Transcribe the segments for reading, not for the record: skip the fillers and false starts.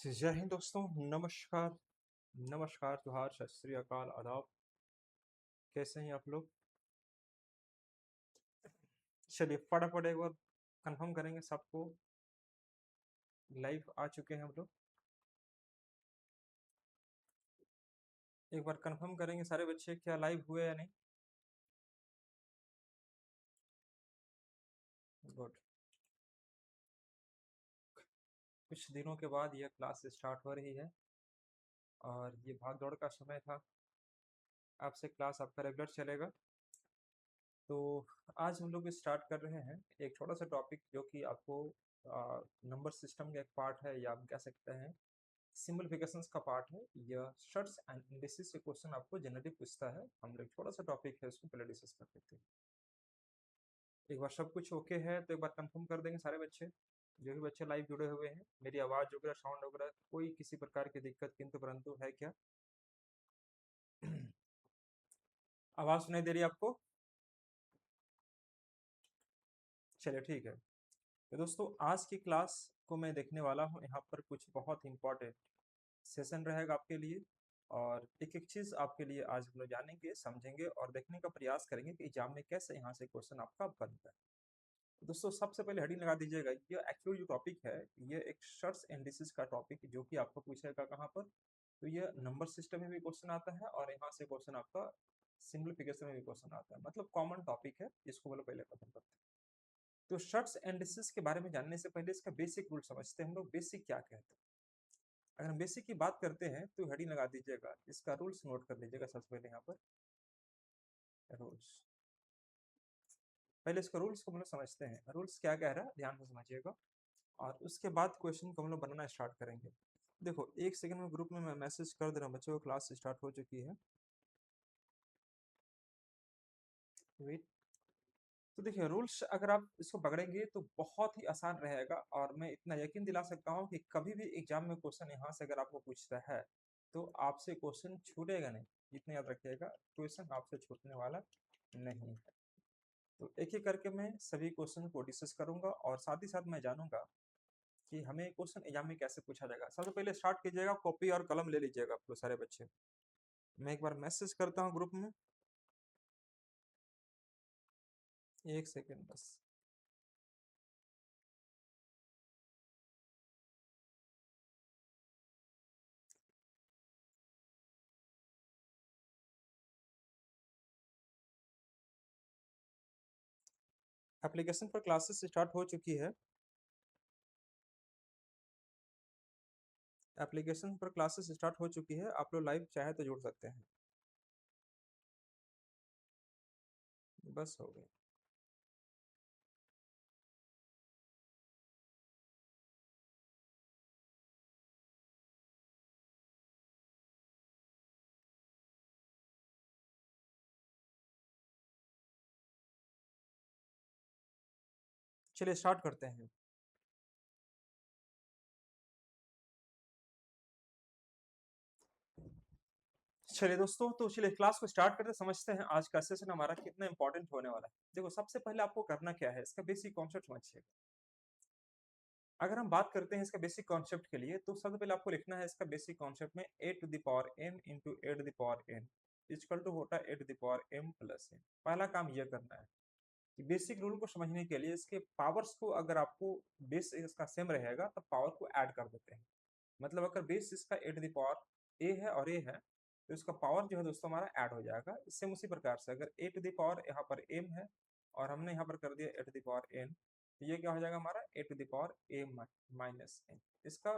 जय हिंद दोस्तों। नमस्कार। नमस्कार, जोहार, सत श्री अकाल, आदाब। कैसे हैं आप लोग? चलिए फटाफट एक बार कंफर्म करेंगे सबको। लाइव आ चुके हैं हम लोग। एक बार कंफर्म करेंगे सारे बच्चे क्या लाइव हुए या नहीं। गुड। कुछ दिनों के बाद यह क्लास स्टार्ट हो रही है और ये भाग दौड़ का समय था। आपसे क्लास आपका रेगुलर चलेगा। तो आज हम लोग स्टार्ट कर रहे हैं एक छोटा सा टॉपिक जो कि आपको नंबर सिस्टम का एक पार्ट है या आप कह सकते हैं सिंपलीफिकेशंस का पार्ट है। यह शर्ट्स एंड इंडिसेस से क्वेश्चन आपको जनरली पूछता है। हम लोग थोड़ा सा टॉपिक है उसको पहले डिस्कस कर लेते हैं। एक बार सब कुछ ओके है तो एक बार कंफर्म कर देंगे सारे बच्चे। जो भी बच्चे लाइव जुड़े हुए हैं, मेरी आवाज वगैरह साउंड वगैरह कोई किसी प्रकार की दिक्कत किंतु परंतु है क्या? आवाज सुनाई दे रही है आपको? चलिए ठीक है। तो दोस्तों आज की क्लास को मैं देखने वाला हूँ। यहाँ पर कुछ बहुत इंपॉर्टेंट सेशन रहेगा आपके लिए और एक एक चीज आपके लिए आज हम लोग जानेंगे, समझेंगे और देखने का प्रयास करेंगे कि एग्जाम में कैसे यहाँ से क्वेश्चन आपका बनता है। तो दोस्तों सबसे पहले हेडिंग लगा दीजिएगा। ये एक्चुअली जो टॉपिक है, ये एक शर्ट्स एंड डिसीज का टॉपिक जो कि आपको पूछेगा कहाँ पर। तो ये नंबर सिस्टम में भी क्वेश्चन आता है और यहाँ से क्वेश्चन आपका सिंपलीफिकेशन में भी क्वेश्चन आता है। मतलब कॉमन टॉपिक है, इसको बोलो पहले खत्म करते हैं। तो शर्ट्स एंड डिसीज के बारे में जानने से पहले इसका बेसिक रूल समझते हैं हम लोग। बेसिक क्या कहते हैं? अगर हम बेसिक की बात करते हैं तो हेडिंग लगा दीजिएगा, इसका रूल्स नोट कर लीजिएगा सबसे पहले यहाँ पर। रूल्स, पहले इसका रूल्स को हम लोग समझते हैं। रूल्स क्या कह रहा है ध्यान से समझिएगा और उसके बाद क्वेश्चन को हम लोग बनाना स्टार्ट करेंगे। देखो एक सेकंड में ग्रुप में मैं मैसेज कर दे रहा हूँ बच्चों को, क्लास स्टार्ट हो चुकी है। वेट। तो देखिए रूल्स अगर आप इसको पकड़ेंगे तो बहुत ही आसान रहेगा और मैं इतना यकीन दिला सकता हूँ कि कभी भी एग्जाम में क्वेश्चन यहाँ से अगर आपको पूछता है तो आपसे क्वेश्चन छूटेगा नहीं। इतना याद रखिएगा, क्वेश्चन आपसे छूटने वाला नहीं है। तो एक एक करके मैं सभी क्वेश्चन को डिस्कस करूंगा और साथ ही साथ मैं जानूंगा कि हमें क्वेश्चन एग्जाम में कैसे पूछा जाएगा। सबसे पहले स्टार्ट कीजिएगा, कॉपी और कलम ले लीजिएगा आप लोग सारे बच्चे। मैं एक बार मैसेज करता हूँ ग्रुप में, एक सेकेंड बस। एप्लीकेशन पर क्लासेस स्टार्ट हो चुकी है। एप्लीकेशन पर क्लासेस स्टार्ट हो चुकी है, आप लोग लाइव चाहे तो जुड़ सकते हैं। बस हो गया। चलिए स्टार्ट करते हैं। चलिए दोस्तों, तो चलिए क्लास को स्टार्ट करते समझते हैं आज का सेशन हमारा कितना इंपॉर्टेंट होने वाला है। देखो सबसे पहले आपको करना क्या है, इसका बेसिक कॉन्सेप्ट समझिएगा। अगर हम बात करते हैं इसका बेसिक कॉन्सेप्ट के लिए तो सबसे पहले आपको लिखना है इसका बेसिक कॉन्सेप्ट में A to the power N into A to the power N equal to होता है A to the power M plus N. पहला काम यह करना है कि बेसिक रूल को समझने के लिए इसके पावर्स को, अगर आपको बेस इसका सेम रहेगा तो पावर को ऐड कर देते हैं। मतलब अगर बेस इसका ए टू द पावर ए है और ए है तो इसका पावर जो है दोस्तों हमारा ऐड हो जाएगा। सेम उसी प्रकार से अगर ए टू द पावर यहाँ पर एम है और हमने यहाँ पर कर दिया A to the power N, तो ये क्या हो जाएगा हमारा A to the power A minus N. इसका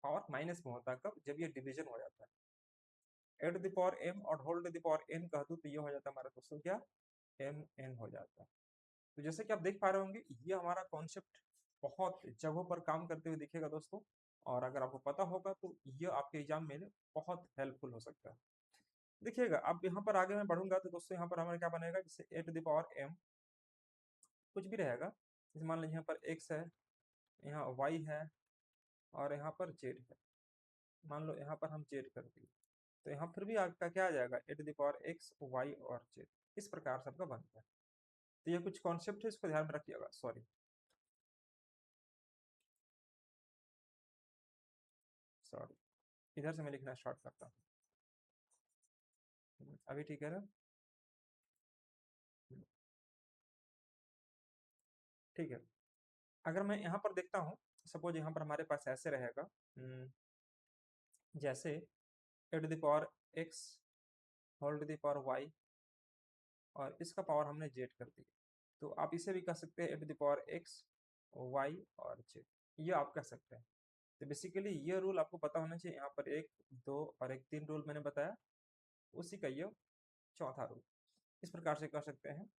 पावर माइनस में होता है कब? जब ये डिवीजन हो जाता है। A to the power M और whole to the power N कह दूं तो ये हो जाता है हमारा दोस्तों क्या? एम एन हो जाता है। तो जैसे कि आप देख पा रहे होंगे ये हमारा कॉन्सेप्ट बहुत जगहों पर काम करते हुए दिखेगा दोस्तों। और अगर आपको पता होगा तो ये आपके एग्जाम में बहुत हेल्पफुल हो सकता है। देखिएगा अब यहाँ पर आगे मैं बढ़ूंगा तो दोस्तों यहाँ पर हमारा क्या बनेगा, जैसे A to the power M कुछ भी रहेगा। जैसे मान लीजिए यहाँ पर एक्स है, यहाँ वाई है और यहाँ पर जेड है। मान लो यहाँ पर हम जेड कर दिए तो यहाँ फिर भी आपका क्या आ जाएगा, A to the power X Y और जेड। इस प्रकार से आपका बनता है। तो ये कुछ कॉन्सेप्ट है, इसको ध्यान में रखिएगा। सॉरी। सॉरी, इधर से मैं लिखना स्टार्ट करता हूँ। अभी ठीक है ना? ठीक है। अगर मैं यहाँ पर देखता हूँ, सपोज यहाँ पर हमारे पास ऐसे रहेगा, जैसे A to the power X whole to the power Y, और इसका पावर हमने जेड कर दिया। तो आप इसे भी कह सकते हैं A to the power X Y और जेड, ये आप कह सकते हैं। तो बेसिकली ये रूल आपको पता होना चाहिए। यहाँ पर एक, दो और एक, तीन रूल मैंने बताया, उसी का ये चौथा रूल। इस प्रकार से कह सकते हैं।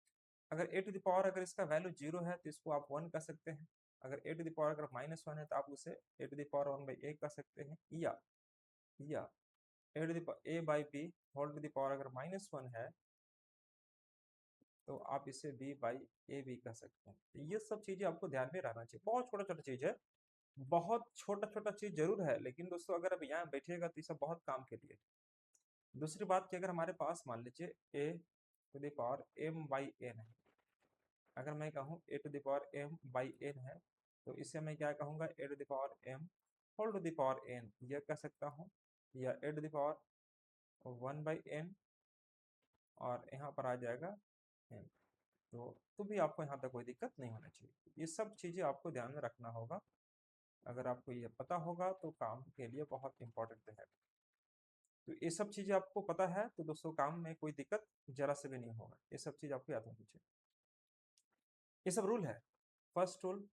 अगर ए टू द पावर अगर इसका वैल्यू जीरो है तो इसको आप वन कह सकते हैं। अगर ए टू द पावर अगर माइनस वन है तो आप उसे A to the power one by A कह सकते हैं। या A to the A by B whole to the power अगर माइनस वन है तो आप इसे बी बाई ए भी कह सकते हैं। ये सब चीजें आपको ध्यान में रहना चाहिए। बहुत छोटा छोटा चीज है, बहुत छोटा छोटा चीज जरूर है, लेकिन दोस्तों अगर अब यहाँ बैठिएगा तो ये सब बहुत काम के लिए। दूसरी बात कि अगर हमारे पास मान लीजिए A to the power M by N है, अगर मैं कहूँ A to the power M by N है, तो इसे मैं क्या कहूँगा, A to the power M whole to the power N यह कह सकता हूँ, या A to the power one by N, और यहाँ पर आ जाएगा एन। तो भी आपको यहाँ तक कोई दिक्कत नहीं होना चाहिए। ये सब चीज़ें आपको ध्यान में रखना होगा। अगर आपको ये पता होगा तो काम के लिए बहुत इंपॉर्टेंट है। तो ये सब चीज़ें आपको पता है तो दोस्तों काम में कोई दिक्कत जरा से भी नहीं होगा। ये सब चीज़ आपको याद होनी चाहिए। ये सब रूल है, first rule,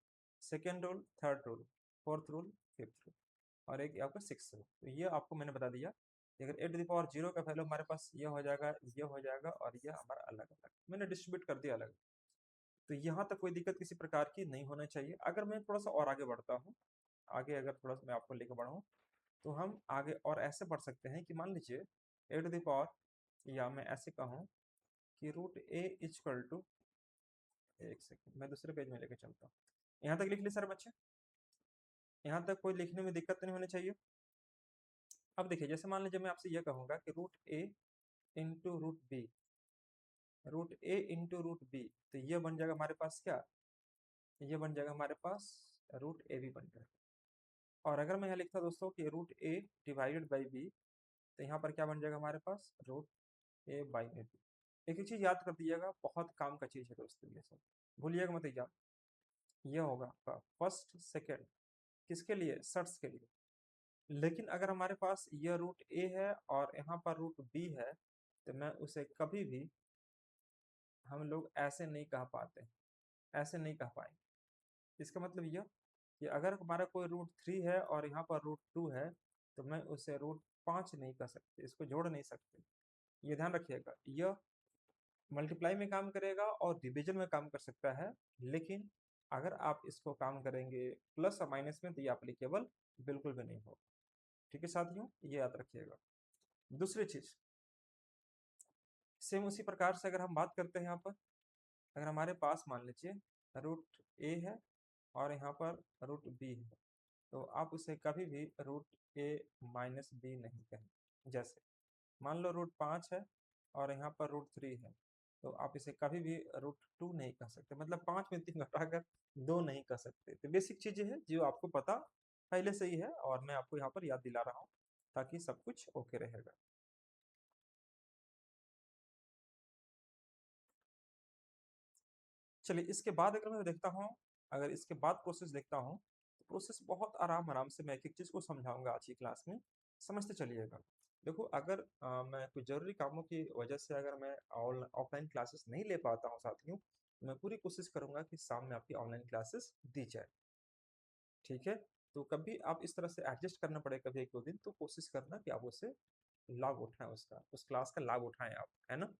second rule, third rule, fourth rule, fifth rule, और एक आपका सिक्स रूल। तो ये आपको मैंने बता दिया कि अगर A to the power zero का वैल्यू हमारे पास ये हो जाएगा, ये हो जाएगा, और ये हमारा अलग अलग मैंने डिस्ट्रीब्यूट कर दिया अलग। तो यहाँ तक कोई दिक्कत किसी प्रकार की नहीं होना चाहिए। अगर मैं थोड़ा सा और आगे बढ़ता हूँ, आगे अगर थोड़ा सा मैं आपको लेकर बढ़ाऊँ, तो हम आगे और ऐसे बढ़ सकते हैं कि मान लीजिए ए टू द पावर, या मैं ऐसे कहूँ कि रूट ए इक्वल टू, एक सेकंड मैं दूसरे पेज में लेकर चलता हूँ। यहाँ तक लिख ली सर बच्चे? यहाँ तक कोई लिखने में दिक्कत नहीं होनी चाहिए। अब देखिए, जैसे मान लीजिए मैं आपसे यह कहूँगा कि रूट ए इंटू रूट बी, रूट ए इंटू रूट बी, तो ये बन जाएगा हमारे पास क्या, ये बन जाएगा हमारे पास रूट ए बी बन जाएगा। और अगर मैं यहाँ लिखता दोस्तों कि root A divided by B, तो यहाँ पर क्या बन जाएगा हमारे पास, root A by A B. एक ही चीज याद कर दीजिएगा, बहुत काम का चीज है दोस्तों, ये सब भूलिएगा मत। एग्जाम ये होगा आपका फर्स्ट सेकेंड, किसके लिए, सर्ट्स के लिए। लेकिन अगर हमारे पास यह रूट ए है और यहाँ पर रूट बी है, तो मैं उसे कभी भी, हम लोग ऐसे नहीं कह पाते, ऐसे नहीं कह पाएंगे। इसका मतलब यह कि अगर हमारा कोई रूट थ्री है और यहाँ पर रूट टू है, तो मैं उसे रूट पाँच नहीं कर सकते, इसको जोड़ नहीं सकते। ये ध्यान रखिएगा, यह मल्टीप्लाई में काम करेगा और डिवीजन में काम कर सकता है, लेकिन अगर आप इसको काम करेंगे प्लस और माइनस में तो ये एप्लीकेबल बिल्कुल भी नहीं होगा। ठीक है साथियों, ये याद रखिएगा। दूसरी चीज, सेम उसी प्रकार से अगर हम बात करते हैं, यहाँ पर अगर हमारे पास मान लीजिए रूट ए है और यहाँ पर रूट बी है, तो आप उसे कभी भी रूट ए माइनस बी नहीं कहें। जैसे मान लो रूट पाँच है और यहाँ पर रूट थ्री है, तो आप इसे कभी भी रूट टू नहीं कह सकते, मतलब पाँच में तीन घटाकर दो नहीं कह सकते। तो बेसिक चीजें हैं जो आपको पता पहले से ही है, और मैं आपको यहाँ पर याद दिला रहा हूँ ताकि सब कुछ ओके रहेगा। चलिए इसके बाद अगर मैं देखता हूँ, अगर इसके बाद प्रोसेस देखता हूँ, तो प्रोसेस बहुत आराम आराम से मैं एक एक चीज को समझाऊंगा आज की क्लास में, समझते चलिएगा। देखो अगर मैं कुछ जरूरी कामों की वजह से अगर मैं ऑफलाइन क्लासेस नहीं ले पाता हूँ साथियों, तो मैं पूरी कोशिश करूंगा कि सामने आपकी ऑनलाइन क्लासेस दी जाए। ठीक है, तो कभी आप इस तरह से एडजस्ट करना पड़े कभी एक दो दिन, तो कोशिश करना कि आप उससे लाभ उठाएं, उसका उस क्लास का लाभ उठाएं आप, है ना।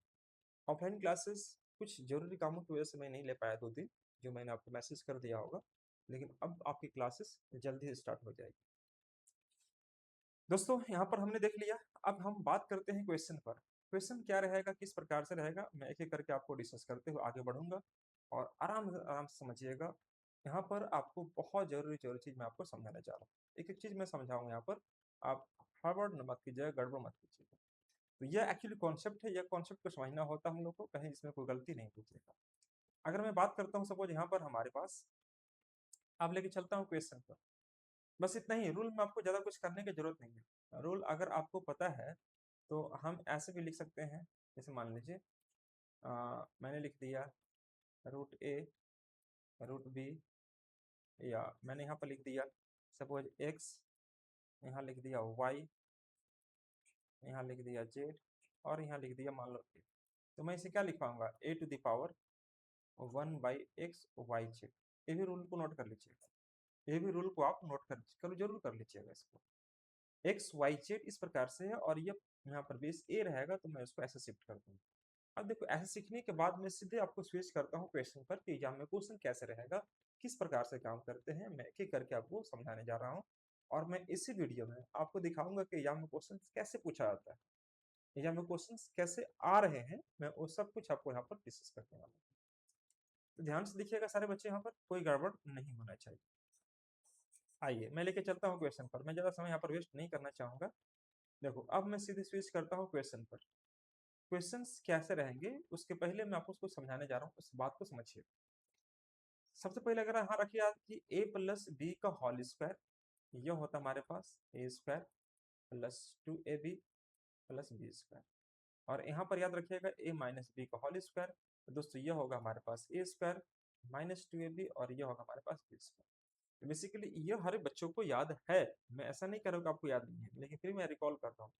ऑफलाइन क्लासेस कुछ जरूरी कामों की वजह से मैं नहीं ले पाया दो दिन, जो मैंने आपको मैसेज कर दिया होगा, लेकिन अब आपकी क्लासेस जल्दी ही स्टार्ट हो जाएगी। दोस्तों यहाँ पर हमने देख लिया, अब हम बात करते हैं क्वेश्चन पर। क्वेश्चन क्या रहेगा, किस प्रकार से रहेगा, मैं एक एक करके आपको डिस्कस करते हुए आगे बढ़ूंगा, और आराम आराम से समझिएगा। यहाँ पर आपको बहुत जरूरी जरूरी चीज मैं आपको समझाने जा रहा हूँ, एक एक चीज मैं समझाऊंगा यहाँ पर। आप हड़बड़ मत कीजिएगा, गड़बड़ मत कीजिएगा। तो यह एक्चुअली कॉन्सेप्ट है, यह कॉन्सेप्ट को समझना होता है हम लोग को, कहीं इसमें कोई गलती नहीं कीजिएगा। अगर मैं बात करता हूँ, सपोज यहाँ पर हमारे पास, अब लेके चलता हूँ क्वेश्चन पर। बस इतना ही रूल में आपको ज़्यादा कुछ करने की ज़रूरत नहीं है। रूल अगर आपको पता है तो हम ऐसे भी लिख सकते हैं, जैसे मान लीजिए मैंने लिख दिया रूट ए रूट बी, या मैंने यहाँ पर लिख दिया सपोज एक्स, यहाँ लिख दिया वाई, यहाँ लिख दिया जेड, और यहाँ लिख दिया मान लो ए। तो मैं इसे क्या लिख पाऊंगा, A to the power 1/x y z। ये भी रूल को नोट कर लीजिएगा, ये भी रूल को आप नोट कर जरूर कर लीजिएगा। इसको एक्स वाई जेड इस प्रकार से है, और ये यहाँ पर बेस ए रहेगा तो मैं इसको ऐसे शिफ्ट कर दूंगा। अब देखो ऐसे सीखने के बाद मैं सीधे आपको स्विच करता हूँ क्वेश्चन पर कि एग्जाम में क्वेश्चन कैसे रहेगा, किस प्रकार से काम करते हैं, मैं एक एक करके आपको समझाने जा रहा हूँ। और मैं इसी वीडियो में आपको दिखाऊंगा कि एग्जाम में क्वेश्चन कैसे पूछा जाता है, एग्जाम में क्वेश्चन कैसे आ रहे हैं, मैं वो सब कुछ आपको यहाँ पर डिस्कस करने वाला हूँ। तो ध्यान से देखिएगा सारे बच्चे, यहाँ पर कोई गड़बड़ नहीं होना चाहिए। आइए मैं लेके चलता हूँ क्वेश्चन पर, मैं ज़्यादा समय यहाँ पर वेस्ट नहीं करना चाहूँगा। देखो अब मैं सीधे स्विच करता हूँ क्वेश्चन पर। क्वेश्चंस कैसे रहेंगे उसके पहले मैं आपको उसको समझाने जा रहा हूँ, उस बात को समझिए। सबसे पहले अगर यहाँ रखिए आप कि a प्लस बी का होल स्क्वायर, यह होता हमारे पास a square plus 2ab plus b square, और यहाँ पर याद रखिएगा a माइनस बी का होल स्क्वायर। तो दोस्तों यह होगा हमारे पास ए स्क्वायर माइनस 2ab, और यह होगा हमारे पास बी स्क्वायर। तो बेसिकली ये हर बच्चों को याद है, मैं ऐसा नहीं कर रहा हूँ कि आपको याद नहीं है, लेकिन फिर मैं रिकॉल करता हूँ।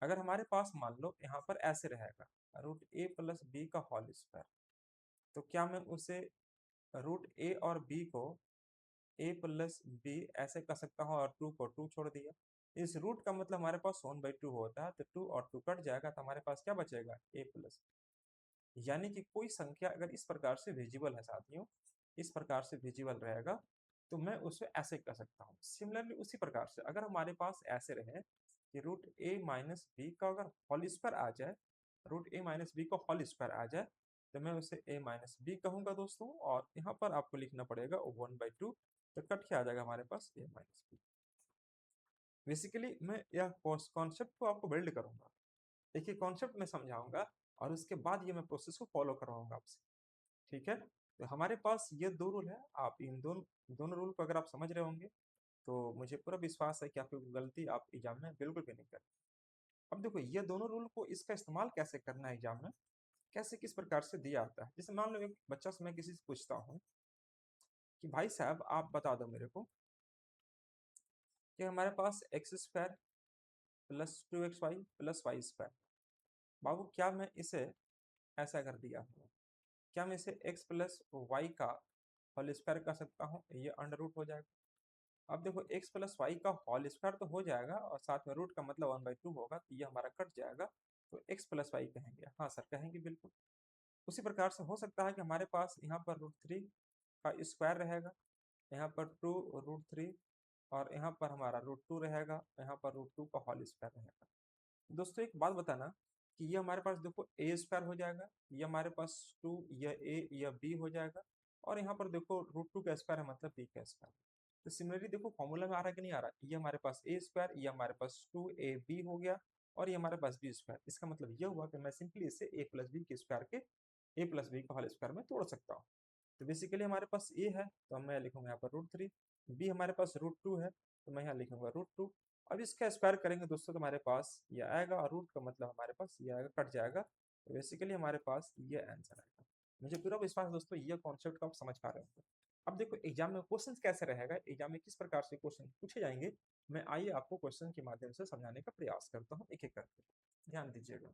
अगर हमारे पास मान लो यहाँ पर ऐसे रहेगा रूट ए प्लस बी का होल स्क्वायर, तो क्या मैं उसे रूट ए और बी को ए प्लस बी ऐसे कर सकता हूँ, और टू को टू छोड़ दिया। इस रूट का मतलब हमारे पास 1/2 होता है, तो टू और टू कट जाएगा, तो हमारे पास क्या बचेगा ए प्लस। यानी कि कोई संख्या अगर इस प्रकार से विजिबल है साथियों, इस प्रकार से विजिबल रहेगा, तो मैं उसे ऐसे कर सकता हूँ। सिमिलरली उसी प्रकार से अगर हमारे पास ऐसे रहे कि रूट ए माइनस बी का अगर होल स्क्वायर आ जाए, रूट ए माइनस बी का होल स्क्वायर आ जाए, तो मैं उसे ए माइनस बी कहूंगा दोस्तों, और यहाँ पर आपको लिखना पड़ेगा 1/2, तो कट के आ जाएगा हमारे पास ए माइनस बी। बेसिकली मैं यह कॉन्सेप्ट को आपको बिल्ड करूंगा, देखिए कॉन्सेप्ट में समझाऊंगा, और उसके बाद ये मैं प्रोसेस को फॉलो करवाऊंगा आपसे। ठीक है, तो हमारे पास ये दो रूल है, आप इन दोनों दोनों रूल को अगर आप समझ रहे होंगे तो मुझे पूरा विश्वास है कि आपकी गलती आप एग्जाम में बिल्कुल भी नहीं करें। अब देखो ये दोनों रूल को इसका इस्तेमाल कैसे करना है एग्जाम में, कैसे किस प्रकार से दिया आता है। जैसे मान लो एक बच्चा से मैं किसी से पूछता हूँ कि भाई साहब आप बता दो मेरे को कि हमारे पास x square plus 2xy plus y square, बाबू क्या मैं इसे ऐसा कर दिया हूँ, क्या मैं इसे x प्लस वाई का होल स्क्वायर कर सकता हूँ, ये अंडर रूट हो जाएगा। अब देखो x प्लस वाई का होल स्क्वायर तो हो जाएगा, और साथ में रूट का मतलब 1/2 होगा, तो ये हमारा कट जाएगा, तो x प्लस वाई कहेंगे, हाँ सर कहेंगे बिल्कुल। उसी प्रकार से हो सकता है कि हमारे पास यहाँ पर रूट 3 का स्क्वायर रहेगा, यहाँ पर 2√3, और यहाँ पर हमारा रूट 2 रहेगा, यहाँ पर रूट 2 का होल स्क्वायर रहेगा। दोस्तों एक बात बताना कि ये हमारे पास देखो ए स्क्वायर हो जाएगा, ये हमारे पास 2 या ए या बी हो जाएगा, और यहाँ पर देखो रूट 2 का स्क्वायर है मतलब बी का स्क्वायर। तो सिमिलरली देखो फॉर्मूला में आ रहा है कि नहीं आ रहा, ये हमारे पास ए स्क्वायर, ये हमारे पास 2ab हो गया, और ये हमारे पास बी स्क्वायर। इसका मतलब ये हुआ कि मैं सिंपली इसे ए प्लस बी के स्क्वायर के ए प्लस बी का होल स्क्वायर में तोड़ सकता हूँ। तो बेसिकली हमारे पास ए है तो मैं लिखूंगा यहाँ पर रूट 3, बी हमारे पास रूट 2 है तो मैं यहाँ लिखूंगा रूट 2। अब इसका स्क्वायर करेंगे दोस्तों तो हमारे पास ये आएगा, और रूट का मतलब हमारे पास ये आएगा, कट जाएगा, तो बेसिकली हमारे पास ये आंसर आएगा। मुझे पूरा विश्वास है दोस्तों ये कॉन्सेप्ट को आप समझ पा रहे होंगे। अब देखो एग्जाम में क्वेश्चन कैसे रहेगा, एग्जाम में किस प्रकार से क्वेश्चन पूछे जाएंगे, मैं आइए आपको क्वेश्चन के माध्यम से समझाने का प्रयास करता हूँ एक एक करके, ध्यान दीजिएगा।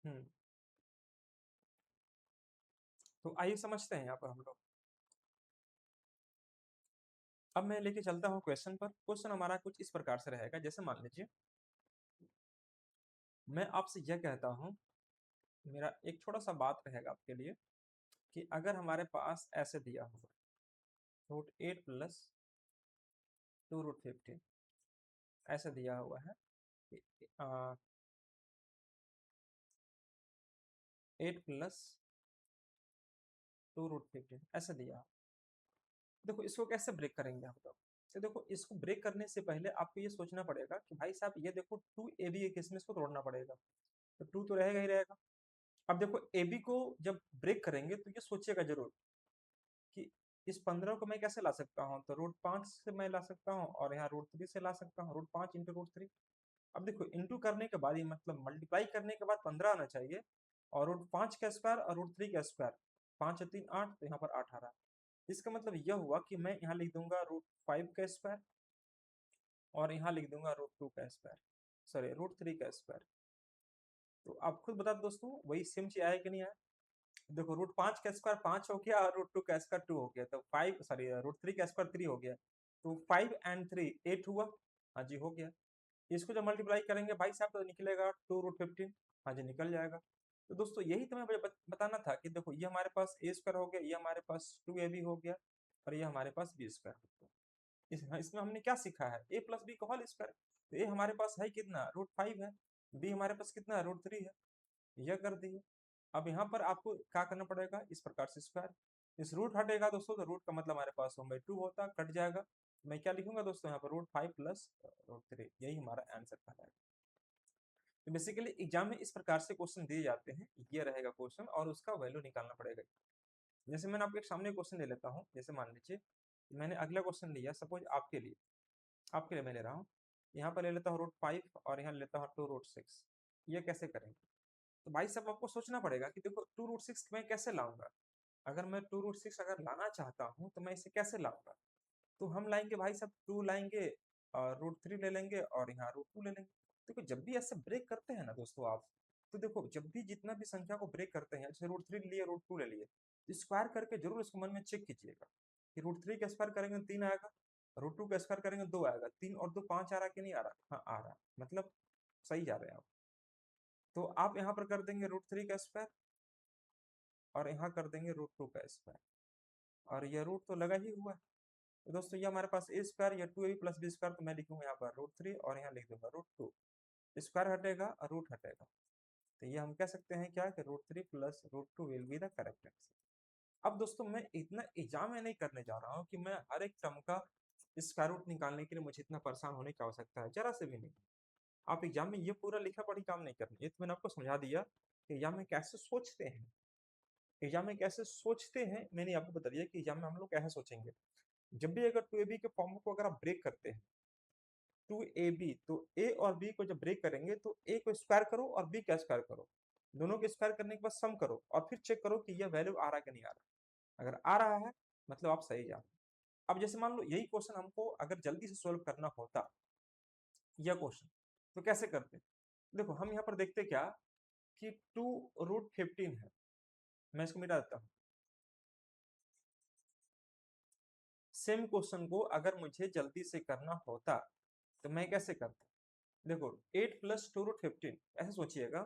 हम्म, तो आइए समझते हैं यहाँ पर हम लोग। अब मैं लेके चलता हूँ क्वेश्चन पर। क्वेश्चन हमारा कुछ इस प्रकार से रहेगा, जैसे मान लीजिए मैं आपसे यह कहता हूँ, मेरा एक छोटा सा बात रहेगा आपके लिए कि अगर हमारे पास ऐसे दिया हुआ रूट 8 प्लस 2√15 ऐसे दिया हुआ है, 8 प्लस 2√15 ऐसे दिया। देखो इसको कैसे ब्रेक करेंगे हम लोग, तो देखो इसको ब्रेक करने से पहले आपको ये सोचना पड़ेगा कि भाई साहब ये देखो 2ab है, किसमें इसको तोड़ना पड़ेगा, तो 2 तो रहेगा ही रहेगा। अब देखो ab को जब ब्रेक करेंगे तो ये सोचिएगा जरूर कि इस 15 को मैं कैसे ला सकता हूँ, तो √5 से मैं ला सकता हूँ और यहाँ √3 से ला सकता हूँ, √5 इंटू √3। अब देखो इंटू करने के बाद, ये मतलब मल्टीप्लाई करने के बाद 15 आना चाहिए, और √5 का स्क्वायर और √3 का स्क्वायर, 5 और 3 8, तो यहाँ पर 8 आ रहा है। इसका मतलब यह हुआ कि मैं यहाँ लिख दूंगा √5 का स्क्वायर और यहाँ लिख दूंगा √2 का स्क्वायर, सॉरी √3 का स्क्वायर। तो आप खुद बता दो दोस्तों, वही सेम चीज आया कि नहीं आया। देखो √5 का स्क्वायर 5 हो गया और √2 का स्क्वायर 2 हो गया, तो 5 सॉरी √3 का स्क्वायर 3 हो गया, तो 5 एंड 3 8 हुआ। हाँ जी हो गया। इसको जब मल्टीप्लाई करेंगे भाई साहब तो निकलेगा 2√15। हाँ जी निकल जाएगा। तो दोस्तों यही तो मैं बताना था कि देखो ये हमारे पास a स्क्वायर हो गया, ये हमारे पास 2ab हो गया, और ये हमारे पास b स्क्वायर हो गया। इसमें हमने क्या सीखा है, a प्लस बी का होल स्क्वायर। तो a हमारे पास है कितना, √5 है, b हमारे पास कितना है, √3 है, यह कर दिए। अब यहाँ पर आपको क्या करना पड़ेगा, इस प्रकार से स्क्वायर, इस रूट हटेगा दोस्तों, तो रूट का मतलब हमारे पास 1/2 होता, कट जाएगा। मैं क्या लिखूंगा दोस्तों यहाँ पर √5 प्लस √3, यही हमारा आंसर कहलाएगा। तो बेसिकली एग्जाम में इस प्रकार से क्वेश्चन दिए जाते हैं, ये रहेगा क्वेश्चन और उसका वैल्यू निकालना पड़ेगा। जैसे मैंने आपके सामने क्वेश्चन ले लेता हूँ, जैसे मान लीजिए मैंने अगला क्वेश्चन लिया, सपोज आपके लिए मैं ले रहा हूँ, यहाँ पर ले लेता हूँ √5 और यहाँ लेता हूँ 2√6। ये कैसे करेंगे, तो भाई साहब आपको सोचना पड़ेगा कि देखो 2√6 मैं कैसे लाऊंगा। अगर मैं 2√6 अगर लाना चाहता हूँ तो मैं इसे कैसे लाऊंगा, तो हम लाएंगे भाई साहब 2 लाएंगे और √3 ले लेंगे और यहाँ √2 ले लेंगे। देखो जब भी ऐसे ब्रेक करते हैं ना दोस्तों आप, तो देखो जब भी जितना भी संख्या को ब्रेक करते हैं, जैसे √3 लिए √2 ले लिए, तो स्क्वायर करके जरूर इसको मन में चेक कीजिएगा कि √3 का स्क्वायर करेंगे 3 आएगा, √2 का स्क्वायर करेंगे 2 आएगा, 3 और 2 5 आ रहा कि नहीं आ रहा, हाँ आ रहा, मतलब सही जा रहे हैं आप। तो आप यहाँ पर कर देंगे √3 का स्क्वायर और यहाँ कर देंगे √2 का स्क्वायर, और ये रूट तो लगा ही हुआ है। तो दोस्तों ये हमारे पास a स्क्वायर या 2ab प्लस b स्क्वायर, तो मैं लिखूंगा यहाँ पर √3 और यहाँ लिख दूंगा √2, स्क्वायर हटेगा और रूट हटेगा, तो ये हम कह सकते हैं क्या कि √3 plus √2 will be the correct answer. अब दोस्तों मैं इतना एग्जाम में नहीं करने जा रहा हूँ कि मैं हर एक टर्म का स्क्वायर रूट निकालने के लिए मुझे इतना परेशान होने की आवश्यकता है, जरा से भी नहीं। आप एग्जाम में ये पूरा लिखा पढ़ी काम नहीं करनी, ये तो मैंने आपको समझा दिया कि एग्जाम में कैसे सोचते हैं। एग्जाम में कैसे सोचते हैं मैंने आपको बता दिया कि एग्जाम में हम लोग कैसे सोचेंगे। जब भी अगर 2ab के फॉर्म को अगर आप ब्रेक करते हैं, 2ab, तो a और b को जब ब्रेक करेंगे तो a को स्क्वायर करो और b का स्क्वायर करो, दोनों के स्क्वायर करने के बाद सम करो और फिर चेक करो कि यह वैल्यू आ रहा है कि नहीं आ रहा। अगर आ रहा है मतलब आप सही जा रहे हैं। अब जैसे मान लो यही क्वेश्चन हमको अगर जल्दी से सोल्व करना होता, यह क्वेश्चन, तो कैसे करते। देखो हम यहाँ पर देखते क्या कि 2√15 है, मैं इसको मिटा देता हूँ। सेम क्वेश्चन को अगर मुझे जल्दी से करना होता तो मैं कैसे करता। देखो 8 प्लस 2√15, ऐसे सोचिएगा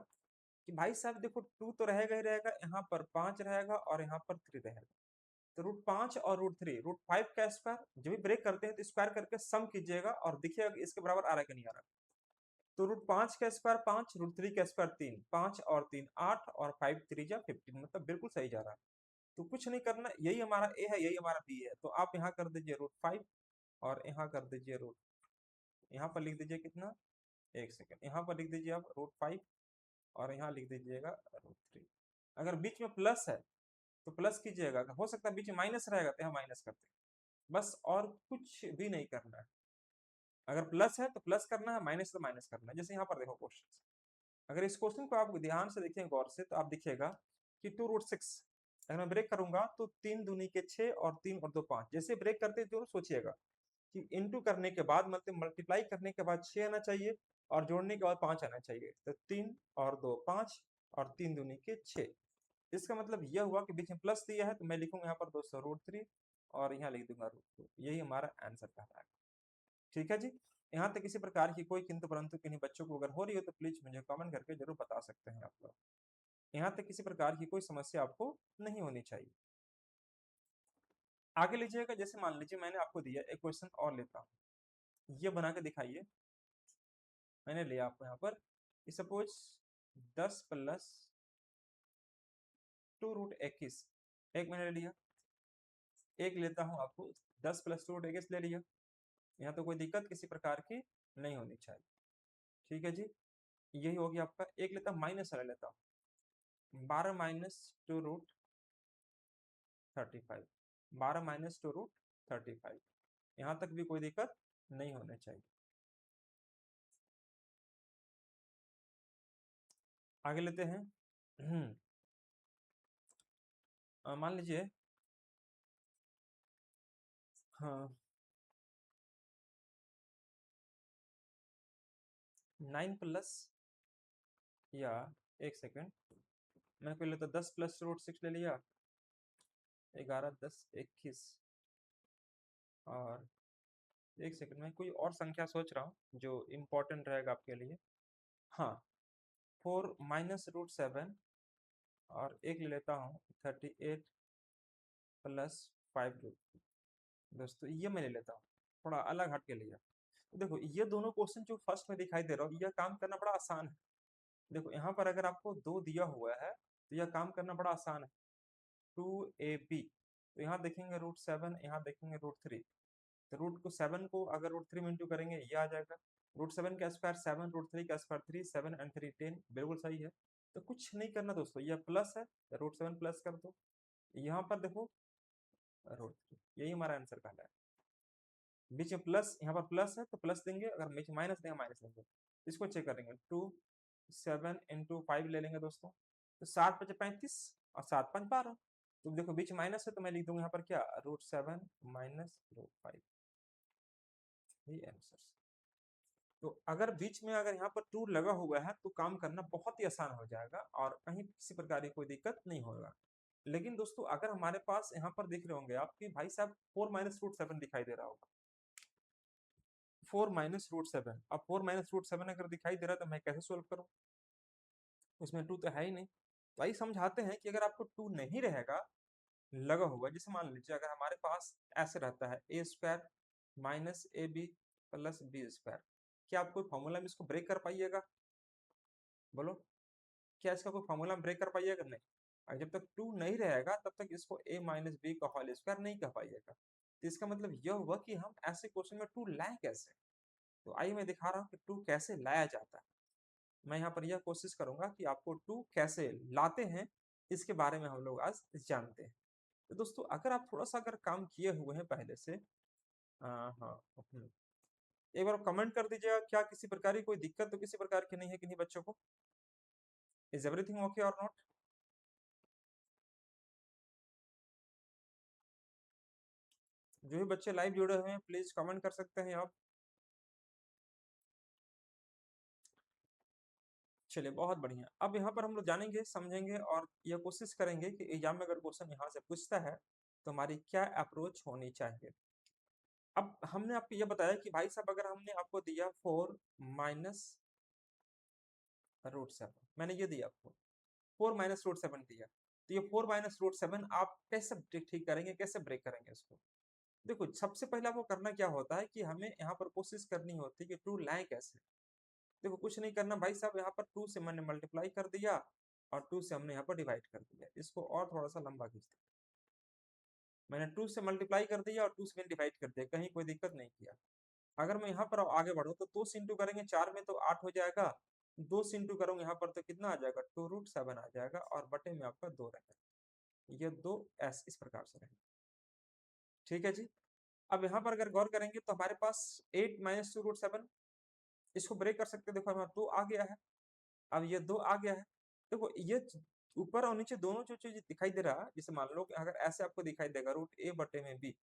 कि भाई साहब देखो 2 तो रहेगा ही रहेगा, यहाँ पर 5 रहेगा और यहाँ पर 3 रहेगा, तो √5 और √3, √5 का स्क्वायर जब भी ब्रेक करते हैं तो स्क्वायर करके सम कीजिएगा और देखिएगा कि इसके बराबर आ रहा है कि नहीं आ रहा। तो √5 का स्क्वायर 5, √3 का स्क्वायर 3, 5 और 3 8 और 5 3 जा 15, मतलब बिल्कुल सही जा रहा है। तो कुछ नहीं करना, यही हमारा ए है, यही हमारा बी है, तो आप यहाँ कर दीजिए √5 और यहाँ कर दीजिए रूट, यहाँ पर लिख दीजिए कितना, एक सेकंड, यहाँ पर लिख दीजिए आप √5 और यहाँ लिख दीजिएगा √3। अगर बीच में प्लस है तो प्लस कीजिएगा, अगर हो सकता है बीच में माइनस रहेगा तो यहाँ माइनस करते हैं, बस और कुछ भी नहीं करना है। अगर प्लस है तो प्लस करना है, माइनस तो माइनस करना है। जैसे यहाँ पर देखो क्वेश्चन, अगर इस क्वेश्चन को आप ध्यान से देखें गौर से, तो आप दिखेगा कि 2√6 अगर मैं ब्रेक करूंगा तो 3 दूनी के 6 और 3 और 2 5, जैसे ब्रेक करते हैं जरूर सोचिएगा कि इनटू करने के बाद मतलब मल्टीप्लाई करने के बाद 6 आना चाहिए और जोड़ने के बाद 5 आना चाहिए, तो 3 और 2 5 और 3 दूनी के 6। इसका मतलब यह हुआ कि बीच में प्लस दिया है, तो मैं लिखूंगा यहाँ पर दोस्तों √3 और यहाँ लिख दूंगा √2, यही हमारा आंसर कहलाएगा। ठीक है जी। यहाँ तक किसी प्रकार की कोई किंतु परंतु किन्हीं बच्चों को अगर हो रही हो तो प्लीज मुझे कमेंट करके जरूर बता सकते हैं आप लोग। यहाँ तक किसी प्रकार की कोई समस्या आपको नहीं होनी चाहिए। आगे लीजिएगा, जैसे मान लीजिए मैंने आपको दिया एक क्वेश्चन और लेता हूँ, ये बना के दिखाइए। मैंने लिया आपको यहाँ पर सपोज 10 प्लस 2√21, एक मैंने लिया, एक लेता हूँ आपको 10 प्लस 2√21 ले लिया। यहाँ तो कोई दिक्कत किसी प्रकार की नहीं होनी चाहिए। ठीक है जी, यही हो गया आपका। एक लेता माइनस वाला लेता हूँ, 12 माइनस 2√35, 12 माइनस 2√35, यहाँ तक भी कोई दिक्कत नहीं होनी चाहिए। आगे लेते हैं। मान लीजिए, हाँ, 9 प्लस, या एक सेकेंड, मैं कोई लेता 10 प्लस √6 ले लिया, 11 10 21, और एक सेकंड में कोई और संख्या सोच रहा हूँ जो इम्पोर्टेंट रहेगा आपके लिए। हाँ, 4 माइनस √7, और एक ले लेता हूँ 38 प्लस 5 दोस्तों, ये मैं ले लेता हूँ, थोड़ा अलग हट के लिया। तो देखो ये दोनों क्वेश्चन जो फर्स्ट में दिखाई दे रहा है, यह काम करना बड़ा आसान है। देखो यहाँ पर अगर आपको 2 दिया हुआ है तो यह काम करना बड़ा आसान है। 2ab, तो यहाँ देखेंगे √7, यहाँ देखेंगे √3, तो रूट को 7 को अगर √3 में इंटू करेंगे ये आ जाएगा। √7 का स्क्वायर 7, √3 का स्क्वायर 3, 7 एंड 3 10, बिल्कुल सही है। तो कुछ नहीं करना दोस्तों, यह प्लस है, √7 प्लस कर दो, यहाँ पर देखो √3, यही हमारा आंसर कहला है। बीच में प्लस, यहाँ पर प्लस है तो प्लस देंगे, अगर बीच में माइनस देंगे माइनस देंगे। इसको चेक करेंगे, 2 7 इंटू 5 ले लेंगे दोस्तों, तो 7 5 35 और 7 5 12। तो देखो बीच माइनस है तो मैं लिख दूंगा यहाँ पर क्या, √7 माइनस √5, यही आंसर। तो अगर बीच में अगर यहाँ पर 2 लगा हुआ है तो काम करना बहुत ही आसान हो जाएगा और कहीं किसी प्रकार की कोई दिक्कत नहीं होगा। लेकिन दोस्तों अगर हमारे पास यहाँ पर दिख रहे होंगे आपकी भाई साहब 4 माइनस √7 दिखाई दे रहा होगा, 4 माइनस √7, अब 4 माइनस √7 अगर दिखाई दे रहा है तो मैं कैसे सोल्व करूँ, उसमें 2 तो है ही नहीं। तो आइए समझाते हैं कि अगर आपको 2 नहीं रहेगा लगा हुआ, जैसे मान लीजिए अगर हमारे पास ऐसे रहता है a² minus ab plus b², क्या आप कोई फॉर्मूला में इसको ब्रेक कर पाइएगा, बोलो, क्या इसका कोई फॉर्मूला में ब्रेक कर पाइएगा? नहीं। और जब तक 2 नहीं रहेगा तब तक इसको a माइनस बी का होल स्क्वायर नहीं कह पाइएगा। तो इसका मतलब यह हुआ कि हम ऐसे क्वेश्चन में 2 लाए कैसे। तो आइए मैं दिखा रहा हूँ कि 2 कैसे लाया जाता है। मैं यहाँ पर यह कोशिश करूंगा कि आपको 2 कैसे लाते हैं इसके बारे में हम लोग आज जानते हैं। तो दोस्तों अगर आप थोड़ा सा अगर काम किए हुए हैं पहले से, हाँ, एक बार कमेंट कर दीजिएगा, क्या किसी प्रकार की कोई दिक्कत तो किसी प्रकार की नहीं है किन्हीं बच्चों को? इज एवरीथिंग ओके और नॉट? जो भी बच्चे लाइव जुड़े हुए हैं प्लीज कमेंट कर सकते हैं आप। चलिए बहुत बढ़िया, अब यहाँ पर हम लोग जानेंगे समझेंगे और यह कोशिश करेंगे कि एग्जाम में अगर क्वेश्चन यहाँ से पूछता है तो हमारी क्या अप्रोच होनी चाहिए। अब हमने आपको यह बताया कि भाई साहब अगर हमने आपको दिया 4 माइनस √7, मैंने ये दिया आपको 4 माइनस √7 दिया, तो ये 4 माइनस √7 आप कैसे ठीक करेंगे, कैसे ब्रेक करेंगे इसको? देखो सबसे पहले आपको करना क्या होता है कि हमें यहाँ पर कोशिश करनी होती है कि 2 लाएं कैसे। देखो कुछ नहीं करना भाई साहब, यहाँ पर 2 से मैंने मल्टीप्लाई कर दिया और 2 से हमने यहाँ पर डिवाइड कर दिया, इसको और थोड़ा सा लंबा खींच दिया, मैंने 2 से मल्टीप्लाई कर दिया और 2 से मैंने डिवाइड कर दिया, कहीं कोई दिक्कत नहीं किया। अगर मैं यहाँ पर आगे बढ़ूँ तो 2 से इंटू करेंगे 4 में तो 8 हो जाएगा, 2 से इंटू करूंगा यहाँ पर तो कितना आ जाएगा, 2√7 आ जाएगा, और बटे में आपका 2 रहेगा, ये 2 इस प्रकार से रहेगा। ठीक है जी, अब यहाँ पर अगर गौर करेंगे तो हमारे पास 8 माइनस 2√7, इसको ब्रेक कर सकते हैं। देखो हमारा 2 आ गया है, अब ये 2 आ गया है। देखो ये ऊपर और नीचे दोनों जो चीज दिखाई दे रहा है, जैसे मान लो कि अगर ऐसे आपको दिखाई देगा √a बटे में b,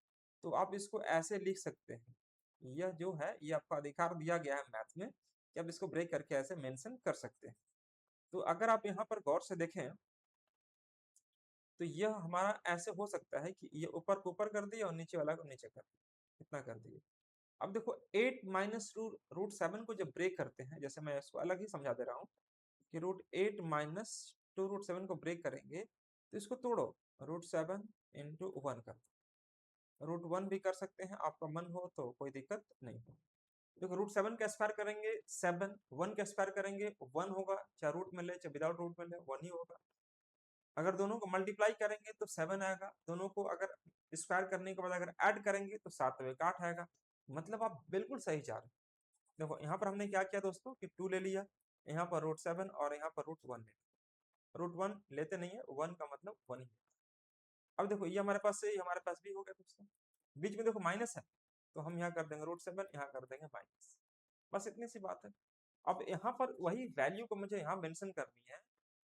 तो आप इसको ऐसे लिख सकते हैं। यह जो है ये आपका अधिकार दिया गया है मैथ में कि आप इसको ब्रेक करके ऐसे मेंशन कर सकते हैं। तो अगर आप यहाँ पर गौर से देखें तो यह हमारा ऐसे हो सकता है कि ये ऊपर को ऊपर कर दिया और नीचे वाला को नीचे कर दिया, इतना कर दिया। अब देखो 8 माइनस √7 को जब ब्रेक करते हैं, जैसे मैं इसको अलग ही समझा दे रहा हूँ कि √8 माइनस 2√7 को ब्रेक करेंगे तो इसको तोड़ो, √7 इंटू 1 कर दो, √1 भी कर सकते हैं, आपका मन हो तो कोई दिक्कत नहीं हो। देखो √7 का स्क्वायर करेंगे 7, 1 का स्क्वायर करेंगे 1 होगा, चाहे रूट में ले चाहे विदाउट रूट में ले 1 ही होगा। अगर दोनों को मल्टीप्लाई करेंगे तो 7 आएगा, दोनों को अगर स्क्वायर करने के बाद अगर ऐड करेंगे तो 7 में 8 आएगा। मतलब आप बिल्कुल सही जा रहे हो। देखो यहाँ पर हमने क्या किया दोस्तों कि 2 ले लिया, यहाँ पर √7 और यहाँ पर √1 ले लिया। √1 लेते नहीं है, 1 का मतलब 1 ही। अब देखो ये हमारे पास से, ये हमारे पास भी हो गया दोस्तों। बीच में देखो माइनस है, तो हम यहाँ कर देंगे √7, यहाँ कर देंगे माइनस। बस इतनी सी बात है। अब यहाँ पर वही वैल्यू को मुझे यहाँ मेंशन करनी है।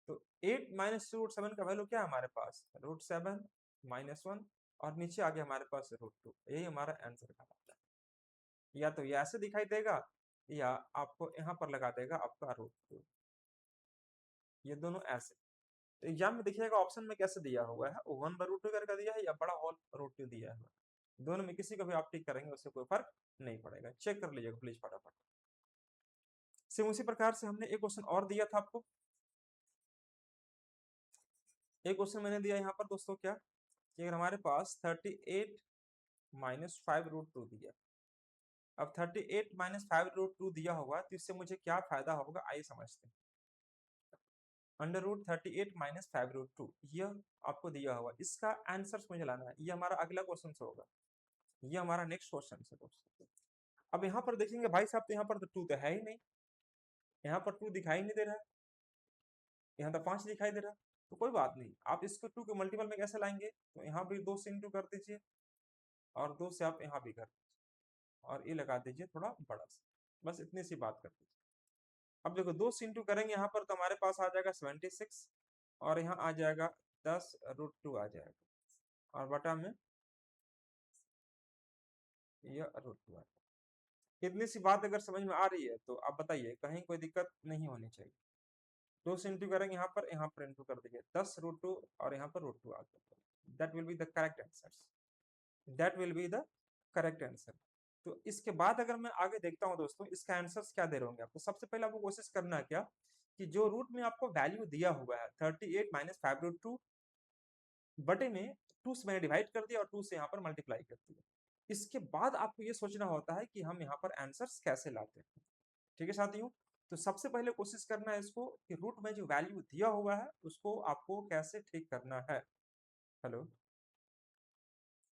तो 8 माइनस √7 का वैल्यू क्या है हमारे पास, √7 -1, और नीचे आ गया हमारे पास √2। यही हमारा आंसर का आता है। या तो ये ऐसे दिखाई देगा, या आपको यहाँ पर लगा देगा आपका √2। ये दोनों ऐसे। तो एग्जाम में देखिएगा ऑप्शन में कैसे दिया हुआ है, 1/√2 करके दिया है या बड़ा होल √2 दिया है। दोनों में किसी को भी आप टिक करेंगे उससे कोई फर्क नहीं पड़ेगा। चेक कर लीजिएगा प्लीज फटाफट। सेम उसी प्रकार से हमने एक क्वेश्चन और दिया था आपको। एक क्वेश्चन मैंने दिया यहाँ पर दोस्तों क्या, कि अगर हमारे पास 38 - 5√2 दिया। अब 38 - 5√2 दिया होगा तो इससे मुझे क्या फायदा होगा, आइए समझते हैं। √38 - 5√2 यह आपको दिया हुआ, इसका आंसर मुझे लाना है। ये हमारा अगला क्वेश्चन होगा, ये हमारा नेक्स्ट क्वेश्चन है दोस्तों। अब यहाँ पर देखेंगे भाई साहब, तो यहाँ पर तो 2 तो है ही नहीं, यहाँ पर 2 दिखाई नहीं दे रहा है, यहाँ तो 5 दिखाई दे रहा है। तो कोई बात नहीं, आप इसको 2 के मल्टीपल में कैसे लाएंगे, तो यहाँ भी 2 से इंटू कर दीजिए, और 2 से आप यहाँ भी कर दीजिए, और ये लगा दीजिए थोड़ा बड़ा सा। बस इतनी सी बात कर दीजिए। अब देखो 2 से इंटू करेंगे यहाँ पर, तो हमारे पास आ जाएगा 76, और यहाँ आ जाएगा 10√2 आ जाएगा, और बटा में यह √2 आ जाएगा। इतनी सी बात अगर समझ में आ रही है तो आप बताइए, कहीं कोई दिक्कत नहीं होनी चाहिए। 2 से इंटू करेंगे यहाँ पर इंटू कर दीजिए, 10√2 और यहाँ पर √2 आ गया। That will be the correct answer, that will be the correct answer. तो इसके बाद अगर मैं आगे देखता हूँ दोस्तों, इसका आंसर्स क्या दे रहे होंगे आपको। सबसे पहले आपको कोशिश करना है क्या, कि जो रूट में आपको वैल्यू दिया हुआ है 38 - 5√2 बटे में 2 से मैंने डिवाइड कर दिया और 2 से यहाँ पर मल्टीप्लाई कर दिया। इसके बाद आपको ये सोचना होता है कि हम यहाँ पर आंसर्स कैसे लाते हैं। ठीक है साथियों, तो सबसे पहले कोशिश करना है इसको, कि रूट में जो वैल्यू दिया हुआ है उसको आपको कैसे ठीक करना है। Hello,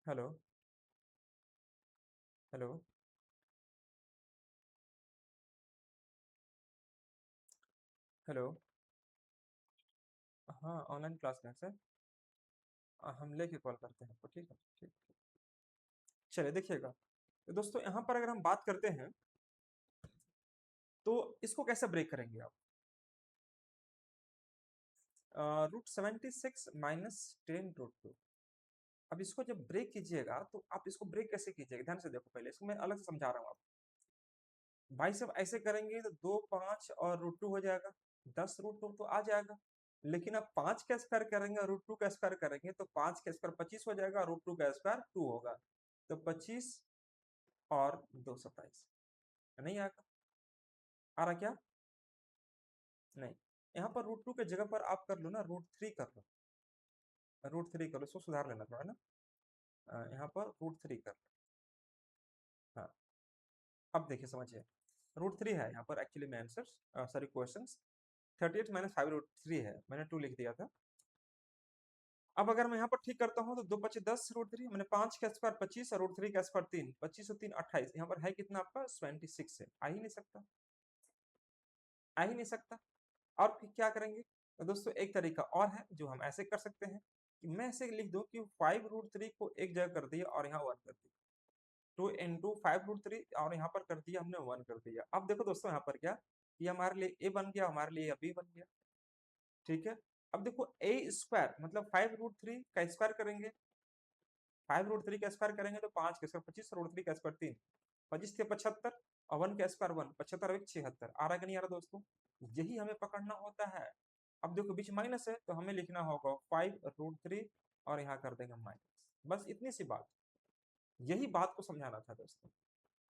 hello, hello, hello. हाँ, ऑनलाइन क्लास में सर, हम लेके कॉल करते हैं आपको, ठीक है, ठीक। चलिए देखिएगा, तो दोस्तों यहाँ पर अगर हम बात करते हैं, तो इसको कैसे ब्रेक करेंगे आप। √76 - 10√2। अब इसको जब ब्रेक कीजिएगा तो आप इसको ब्रेक कैसे कीजिएगा, ध्यान से देखो, पहले इसको मैं अलग से समझा रहा हूँ आपको। भाई साहब ऐसे करेंगे तो 2, 5 और √2 हो जाएगा, 10√2 तो आ जाएगा। लेकिन अब 5 का स्क्वायर करेंगे और √2 का स्क्वायर करेंगे, तो 5 का स्क्वायर 25 हो जाएगा, √2 का स्क्वायर 2 होगा। तो 25 और 2 27, नहीं आएगा। आ रहा क्या, नहीं। यहाँ पर √2 के जगह पर आप कर लो ना, √3 कर लो, √3 कर लो, इसको सुधार लेना थोड़ा ना। यहाँ पर √3 कर लो। हाँ, अब देखिए समझिए, √3 है यहाँ पर एक्चुअली में आंसर, सॉरी क्वेश्चन। 38 - 5√3 है, मैंने 2 लिख दिया था। अब अगर मैं यहाँ पर ठीक करता हूँ तो 2 5 10 √3, मैंने 5 का स्क्वायर 25 और √3 का स्क्वायर 3, 25 और 3 28, यहाँ पर है कितना आपका 26 है, आ ही नहीं सकता, आ ही नहीं सकता। और फिर क्या करेंगे, तो दोस्तों एक तरीका और है जो हम ऐसे कर सकते हैं, कि मैं ऐसे लिख दूं कि 5√3 को एक जगह कर दिया और यहाँ 1 कर दिया, 2 इंटू 5√3 और यहाँ पर कर दिया हमने 1 कर दिया। अब देखो दोस्तों यहाँ पर क्या, ये हमारे लिए a बन गया, हमारे लिए b बन गया, ठीक है। अब देखो a स्क्वायर मतलब 5√3 का स्क्वायर करेंगे, 5√3 का स्क्वायर करेंगे तो 5 का स्क्वायर 25, √3 का स्क्वायर 3, 25 थे 75, और 1 का स्क्वायर 1, 75 और 1 76। आ रहा कि नहीं आ रहा दोस्तों, यही हमें पकड़ना होता है। अब देखो बीच माइनस है, तो हमें लिखना होगा 5√3 और यहाँ कर देंगे माइनस, बस इतनी सी बात, यही बात को समझाना था दोस्तों,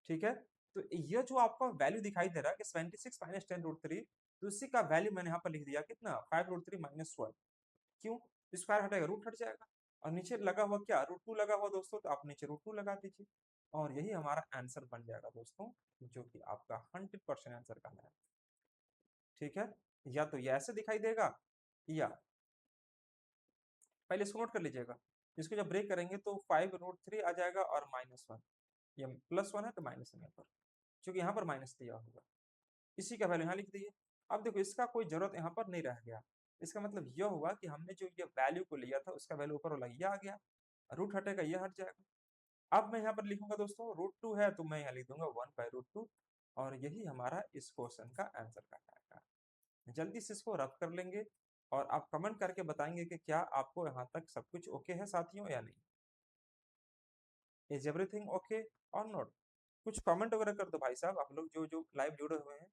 ठीक है। तो ये जो आपका वैल्यू दिखाई दे रहा है कि 76 - 10√3, तो इसी का वैल्यू मैंने यहाँ पर लिख दिया कितना, 5√3 - 1। क्यों, स्क्वायर हटेगा रूट हट जाएगा, और नीचे लगा हुआ क्या, √2 लगा हुआ दोस्तों, तो आप नीचे √2 लगा दीजिए, और यही हमारा आंसर बन जाएगा दोस्तों, जो कि आपका 100% आंसर का है, ठीक है। या तो ये ऐसे दिखाई देगा, या पहले इसको नोट कर लीजिएगा, इसको जब ब्रेक करेंगे तो 5√3 आ जाएगा और -1, ये +1 है तो -1 यहाँ पर, क्योंकि यहाँ पर माइनस दिया होगा, इसी का वैल्यू यहाँ लिख दिए। अब देखो इसका कोई जरूरत यहाँ पर नहीं रह गया, इसका मतलब यह हुआ कि हमने जो ये वैल्यू को लिया था उसका वैल्यू ऊपर वाला ये आ गया, रूट हटेगा ये हट जाएगा। अब मैं यहाँ पर लिखूंगा दोस्तों √2 है तो मैं यहाँ लिख दूंगा 1/√2, और यही हमारा इस क्वेश्चन का आंसर कहलाएगा। जल्दी से इसको रब कर लेंगे और आप कमेंट करके बताएंगे कि क्या आपको यहाँ तक सब कुछ ओके है साथियों या नहीं। इज एवरीथिंग ओके और नॉट? कुछ कमेंट वगैरह कर दो भाई साहब, आप लोग जो जो लाइव जुड़े हुए हैं।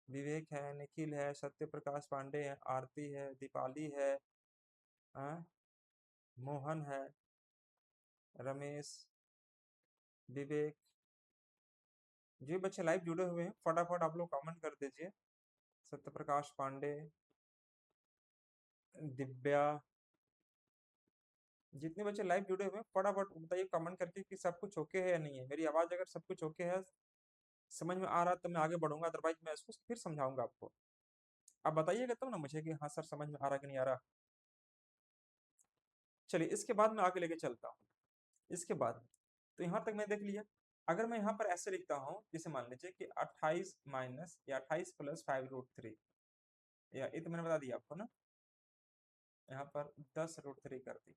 विवेक है, निखिल है, सत्य प्रकाश पांडे है, आरती है, दीपाली है, हाँ, मोहन है, रमेश, विवेक, जो बच्चे लाइव जुड़े हुए हैं फटाफट आप लोग कमेंट कर दीजिए। सत्य प्रकाश पांडे, दिव्या, जितने बच्चे लाइव जुड़े हुए हैं फटाफट बताइए कमेंट करके कि सब कुछ ओके है या नहीं है। मेरी आवाज अगर सब कुछ ओके है, समझ में आ रहा है तो मैं आगे बढ़ूंगा, अदरवाइज मैं इसको फिर समझाऊंगा आपको। आप बताइएगा तब ना मुझे कि हाँ सर समझ में आ रहा कि नहीं आ रहा। चलिए इसके बाद मैं आगे लेके चलता हूँ। इसके बाद तो यहाँ तक मैं देख लिया। अगर मैं यहाँ पर ऐसे लिखता हूँ, जैसे मान लीजिए कि 28 माइनस या 28 प्लस 5√3, या ये तो मैंने बता दिया आपको ना, यहाँ पर 10√3 कर दी।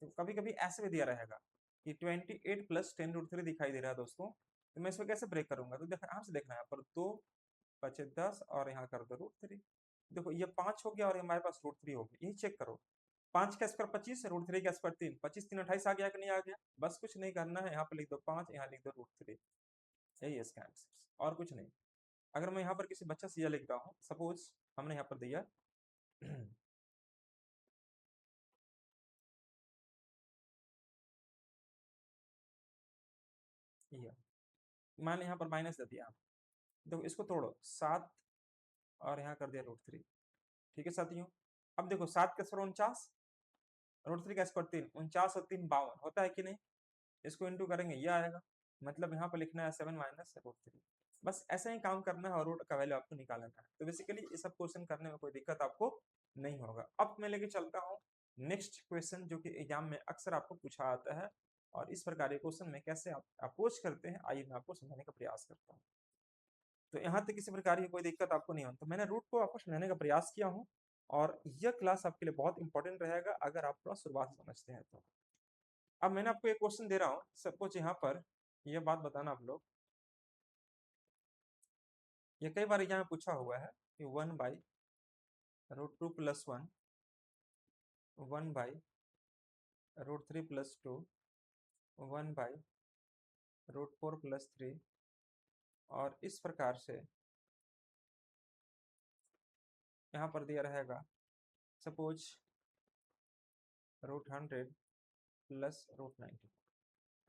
तो कभी कभी ऐसे भी दिया रहेगा कि 28 प्लस 10√3 दिखाई दे रहा है दोस्तों, तो मैं इसको कैसे ब्रेक करूंगा? तो देखो यहाँ से देखना है, यहाँ पर 2 बचे 10 और यहाँ कर दो √3। देखो ये 5 हो गया और हमारे पास √3 हो गया, यही चेक करो। 5 का स्क्वायर 25, √3 का स्क्वायर 3, 25 3 28 आ गया कि नहीं आ गया? बस कुछ नहीं करना है, यहाँ पर लिख दो 5, यहाँ लिख दो √3, यही है इसका आंसर और कुछ नहीं। अगर मैं यहाँ पर किसी बच्चा से यह लिखता हूँ, सपोज हमने यहाँ पर दिया ये मैंने यहाँ पर माइनस दे दिया, देखो इसको तोड़ो 7 और यहाँ कर दिया √3। ठीक है साथियों, अब देखो 7 का स्क्वायर 49, √3 का स्क्वायर 3, 49 और 3 52 होता है कि नहीं? इसको इंटू करेंगे ये आएगा, मतलब यहाँ पर लिखना है 7 माइनस √3। बस ऐसे ही काम करना है और रूट का वैल्यू आपको निकालना है। तो बेसिकली ये सब क्वेश्चन करने में कोई दिक्कत आपको नहीं होगा। अब मैं लेके चलता हूँ नेक्स्ट क्वेश्चन, जो कि एग्जाम में अक्सर आपको पूछा आता है, और इस प्रकार के क्वेश्चन में कैसे आप अप्रोच करते हैं आइए मैं आपको समझाने का प्रयास करता हूँ। तो यहाँ तक किसी प्रकार की कोई दिक्कत आपको नहीं हो, तो मैंने रूट को आपको समझाने का प्रयास किया हूँ, और यह क्लास आपके लिए बहुत इंपॉर्टेंट रहेगा अगर आप थोड़ा शुरुआत से समझते हैं तो। अब मैंने आपको एक क्वेश्चन दे रहा हूँ, सपोज यहाँ पर यह बात बताना आप लोग, ये कई बार एग्जाम में पूछा हुआ है कि 1/√2 + 1, 1/√3 + 2, 1/√4 + 3, और इस प्रकार से यहाँ पर दिया रहेगा सपोज √100 + √90।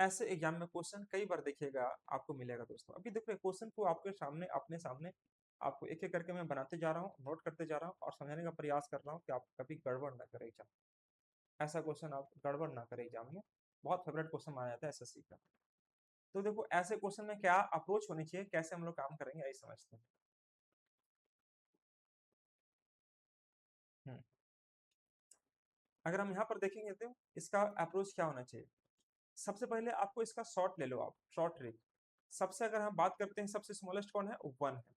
ऐसे एग्जाम में क्वेश्चन कई बार देखिएगा आपको मिलेगा दोस्तों। अभी देखो क्वेश्चन को आपके सामने अपने सामने आपको एक एक करके मैं बनाते जा रहा हूँ, नोट करते जा रहा हूँ और समझाने का प्रयास कर रहा हूँ कि आप कभी गड़बड़ ना करें एग्जाम, ऐसा क्वेश्चन आप गड़बड़ ना करें एग्जाम में। बहुत फेवरेट क्वेश्चन माना जाता है एसएससी का। तो देखो ऐसे क्वेश्चन में क्या अप्रोच होनी चाहिए, कैसे हम लोग काम करेंगे यही समझते हैं। हम्म, अगर हम यहाँ पर देखेंगे तो इसका अप्रोच क्या होना चाहिए? सबसे पहले आपको इसका शॉर्ट ले लो, आप शॉर्ट ट्रिक। सबसे अगर हम बात करते हैं सबसे स्मॉलेस्ट कौन है? 1 है,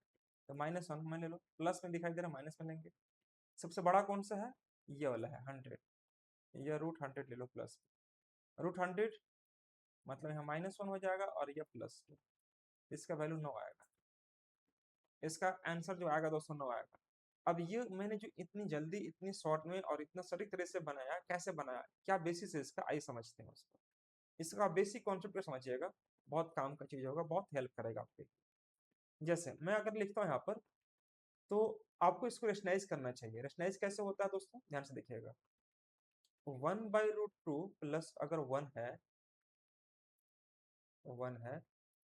तो -1 में ले लो, प्लस में दिखाई दे रहा है माइनस में लेंगे। सबसे बड़ा कौन सा है? ये वाला है 100, ये √100 ले लो प्लस, √100 मतलब यहाँ -1 हो जाएगा और ये +2, इसका वैल्यू 9 आएगा, इसका आंसर जो आएगा दोस्तों 9 आएगा। अब ये मैंने जो इतनी जल्दी इतनी शॉर्ट में और इतना सटीक तरह से बनाया, कैसे बनाया, क्या बेसिस है इसका, आइए समझते हैं उसको। इसका बेसिक कॉन्सेप्ट को समझिएगा, बहुत काम का चीज होगा, बहुत हेल्प करेगा आपके। जैसे मैं अगर लिखता हूँ यहाँ पर, तो आपको इसको रेशनलाइज करना चाहिए। रेशनलाइज कैसे होता है दोस्तों, ध्यान से देखिएगा। 1/√2 प्लस अगर 1 है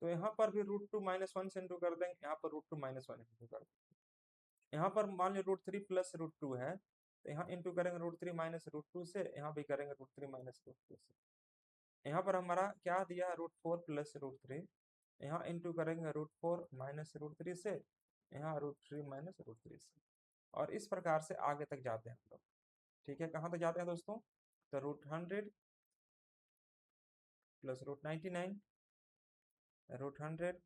तो यहाँ पर भी √2 -1 से इंटू कर देंगे, यहाँ पर √2 -1 इंटू कर देंगे। यहाँ पर मान लीजिए √3 प्लस √2 है, तो यहाँ इंटू करेंगे √3 माइनस √2 से, यहाँ भी करेंगे √3 माइनस √2 से। यहाँ पर हमारा क्या दिया है? √4 प्लस √3, यहाँ इंटू करेंगे √4 माइनस √3 से, यहाँ √3 माइनस √3 से, और इस प्रकार से आगे तक जाते हैं हम लोग। ठीक है, कहाँ तक जाते हैं दोस्तों? तो √100 plus root 99 root 100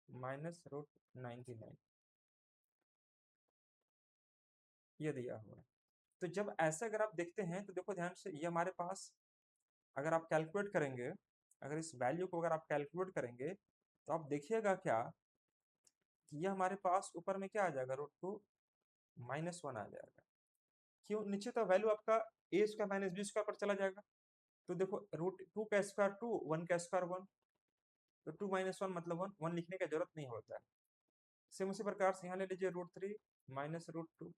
minus root 99, ये दिया हुआ है। तो जब ऐसे अगर आप देखते हैं तो देखो ध्यान से, ये हमारे पास अगर आप कैलकुलेट करेंगे, अगर इस वैल्यू को अगर आप कैलकुलेट करेंगे तो आप देखिएगा क्या कि ये हमारे पास ऊपर में क्या आ जाएगा, रूट टू माइनस वन आ जाएगा। क्यों? नीचे तो वैल्यू आपका ए स्क्वायर माइनस बी स्क्वायर पर चला जाएगा। तो देखो रूट टू का स्क्वायर टू, वन का स्क्वायर वन, तो टू माइनस वन मतलब वन, वन लिखने की जरूरत नहीं होता है। सेम उसी प्रकार से यहाँ ले लीजिए root three minus root two,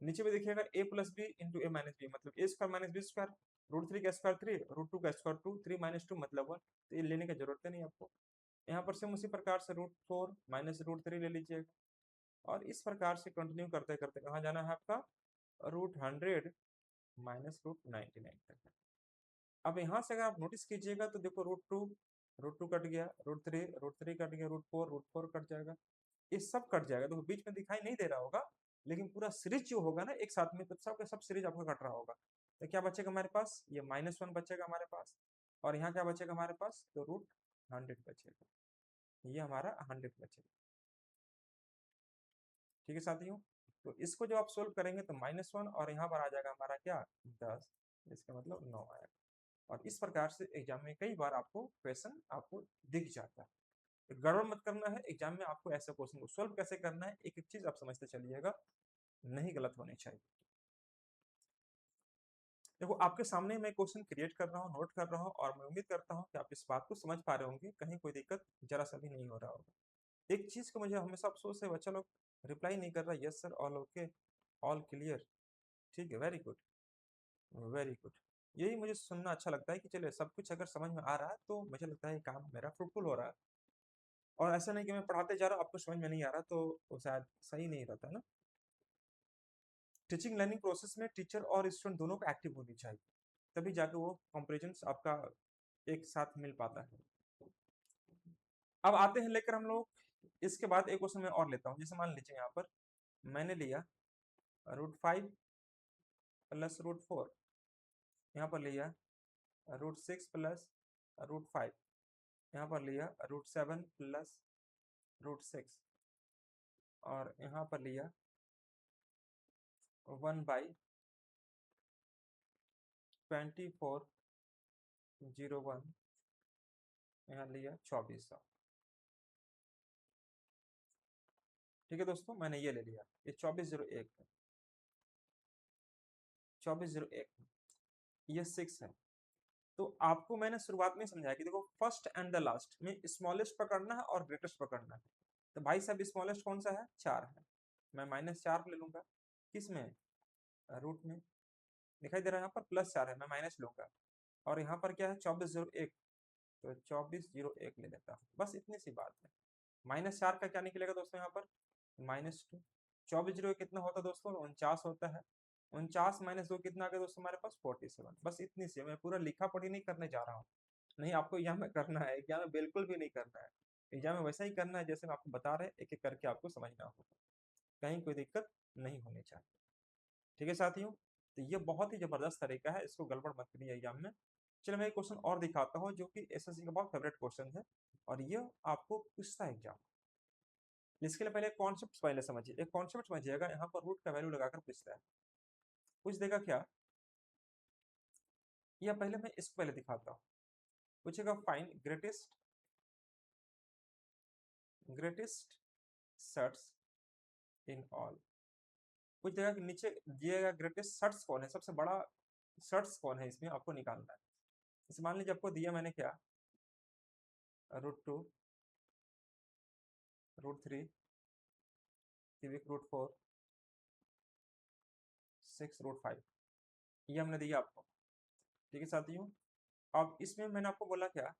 नीचे भी देखिएगा a plus b into a minus b, मतलब a square minus b square, root three का स्क्वायर थ्री, रूट टू का square two, three minus two मतलब वन, तो ये लेने की जरूरत है नहीं आपको। यहाँ पर सेम उसी प्रकार से root four minus root three ले लीजिएगा, और इस प्रकार से कंटिन्यू करते करते कहाँ जाना है आपका, रूट हंड्रेड माइनस रूट 99 तक। अब यहाँ से अगर आप नोटिस कीजिएगा तो देखो रूट टू कट गया, रूट थ्री कट गया, रूट फोर कट जाएगा, ये सब कट जाएगा। देखो बीच में दिखाई नहीं दे रहा होगा, लेकिन पूरा सीरीज जो होगा ना एक साथ में, तो सब का सब सीरीज आपका कट रहा होगा। तो क्या बचेगा हमारे पास, ये माइनस वन बचेगा हमारे पास, और यहाँ क्या बचेगा हमारे पास, तो रूट हंड्रेड बचेगा, ये हमारा हंड्रेड बचेगा। ठीक है साथियों, तो इसको जब आप सोल्व करेंगे तो माइनस वन और यहाँ पर आ जाएगा हमारा क्या, 10, इसका मतलब 9 आएगा। और इस प्रकार से एग्जाम में कई बार आपको क्वेश्चन आपको दिख जाता है। तो गड़बड़ मत करना है एग्जाम में, आपको ऐसे क्वेश्चन को सोल्व कैसे करना है, एक एक चीज आप समझते चलिएगा, नहीं गलत होनी चाहिए। देखो आपके सामने मैं क्वेश्चन क्रिएट कर रहा हूँ, नोट कर रहा हूँ, और मैं उम्मीद करता हूँ कि आप इस बात को समझ पा रहे होंगे, कहीं कोई दिक्कत जरा सा भी नहीं हो रहा होगा। एक चीज का मुझे हमेशा अफसोस है, बच्चा लोग रिप्लाई नहीं कर रहा, yes sir all okay, all clear, ठीक है, वेरी गुड, वेरी गुड। यही मुझे सुनना अच्छा लगता है कि चलिए सब कुछ अगर समझ में आ रहा है तो मुझे लगता है काम मेरा फ्रूटफुल हो रहा है। और ऐसा नहीं कि मैं पढ़ाते जा रहा हूँ आपको समझ में नहीं आ रहा, तो वो शायद सही नहीं रहता ना। टीचिंग लर्निंग प्रोसेस में टीचर और स्टूडेंट दोनों को एक्टिव होनी चाहिए, तभी जाके वो कंपेरिजन आपका एक साथ मिल पाता है। अब आते हैं लेकर हम लोग, इसके बाद एक क्वेश्चन मैं और लेता हूँ। जैसे मान लीजिए यहाँ पर मैंने लिया root five plus root four, यहाँ पर लिया root six plus root five, यहाँ पर लिया root seven plus root six, और यहाँ पर लिया वन बाई 2401, यहाँ लिया 2400। ठीक है दोस्तों, मैंने ये ले लिया, ये 2401 है, 2401, ये 6 है। तो आपको मैंने शुरुआत में समझाया कि देखो फर्स्ट एंड द लास्ट में स्मॉलेस्ट पकड़ना है और ग्रेटेस्ट पकड़ना है। तो भाई साहब स्मॉलेस्ट कौन सा है, 4 है, मैं माइनस 4 ले लूंगा, किस में, रूट में, दिखाई दे रहा है यहाँ पर प्लस 4 है, मैं माइनस लूंगा, और यहाँ पर क्या है 2401, तो 2401 ले लेता हूँ, बस इतनी सी बात है। माइनस 4 का क्या निकलेगा दोस्तों यहाँ पर, माइनस टू, 2401 कितना होता है दोस्तों, 49 होता है, 49 माइनस दो कितना आ गया दोस्तों हमारे पास, 47। बस इतनी सी, मैं पूरा लिखा पढ़ी नहीं करने जा रहा हूँ, नहीं आपको एग्जाम में करना है, एग्जाम में बिल्कुल भी नहीं करना है, एग्जाम में वैसा ही करना है जैसे मैं आपको बता रहे, एक एक करके आपको समझना होगा, कहीं कोई दिक्कत नहीं होनी चाहिए। ठीक है साथियों, तो ये बहुत ही जबरदस्त तरीका है, इसको गड़बड़ मत करिए एग्जाम में। चलो मैं एक क्वेश्चन और दिखाता हूँ जो कि एसएससी का बहुत फेवरेट क्वेश्चन है, और ये आपको पूछता है एग्जाम। इसके लिए पहले कॉन्सेप्ट पहले समझिए, एक कॉन्सेप्ट समझिएगा, यहाँ पर रूट का वैल्यू लगाकर पूछता है, पूछ देगा क्या, या पहले मैं इसको पहले दिखाता हूँ। पूछेगा find greatest surds in all, पूछ देगा कि नीचे दिएगा ग्रेटेस्ट सर्ट्स कौन है, सबसे बड़ा सर्ट्स कौन है, इसमें आपको निकालना है। जैसे मान लीजिए आपको दिया मैंने क्या, root two, root three, cubic root four, six root five, ये हमने दिया आपको। ठीक है साथियों, अब इसमें मैंने आपको बोला क्या,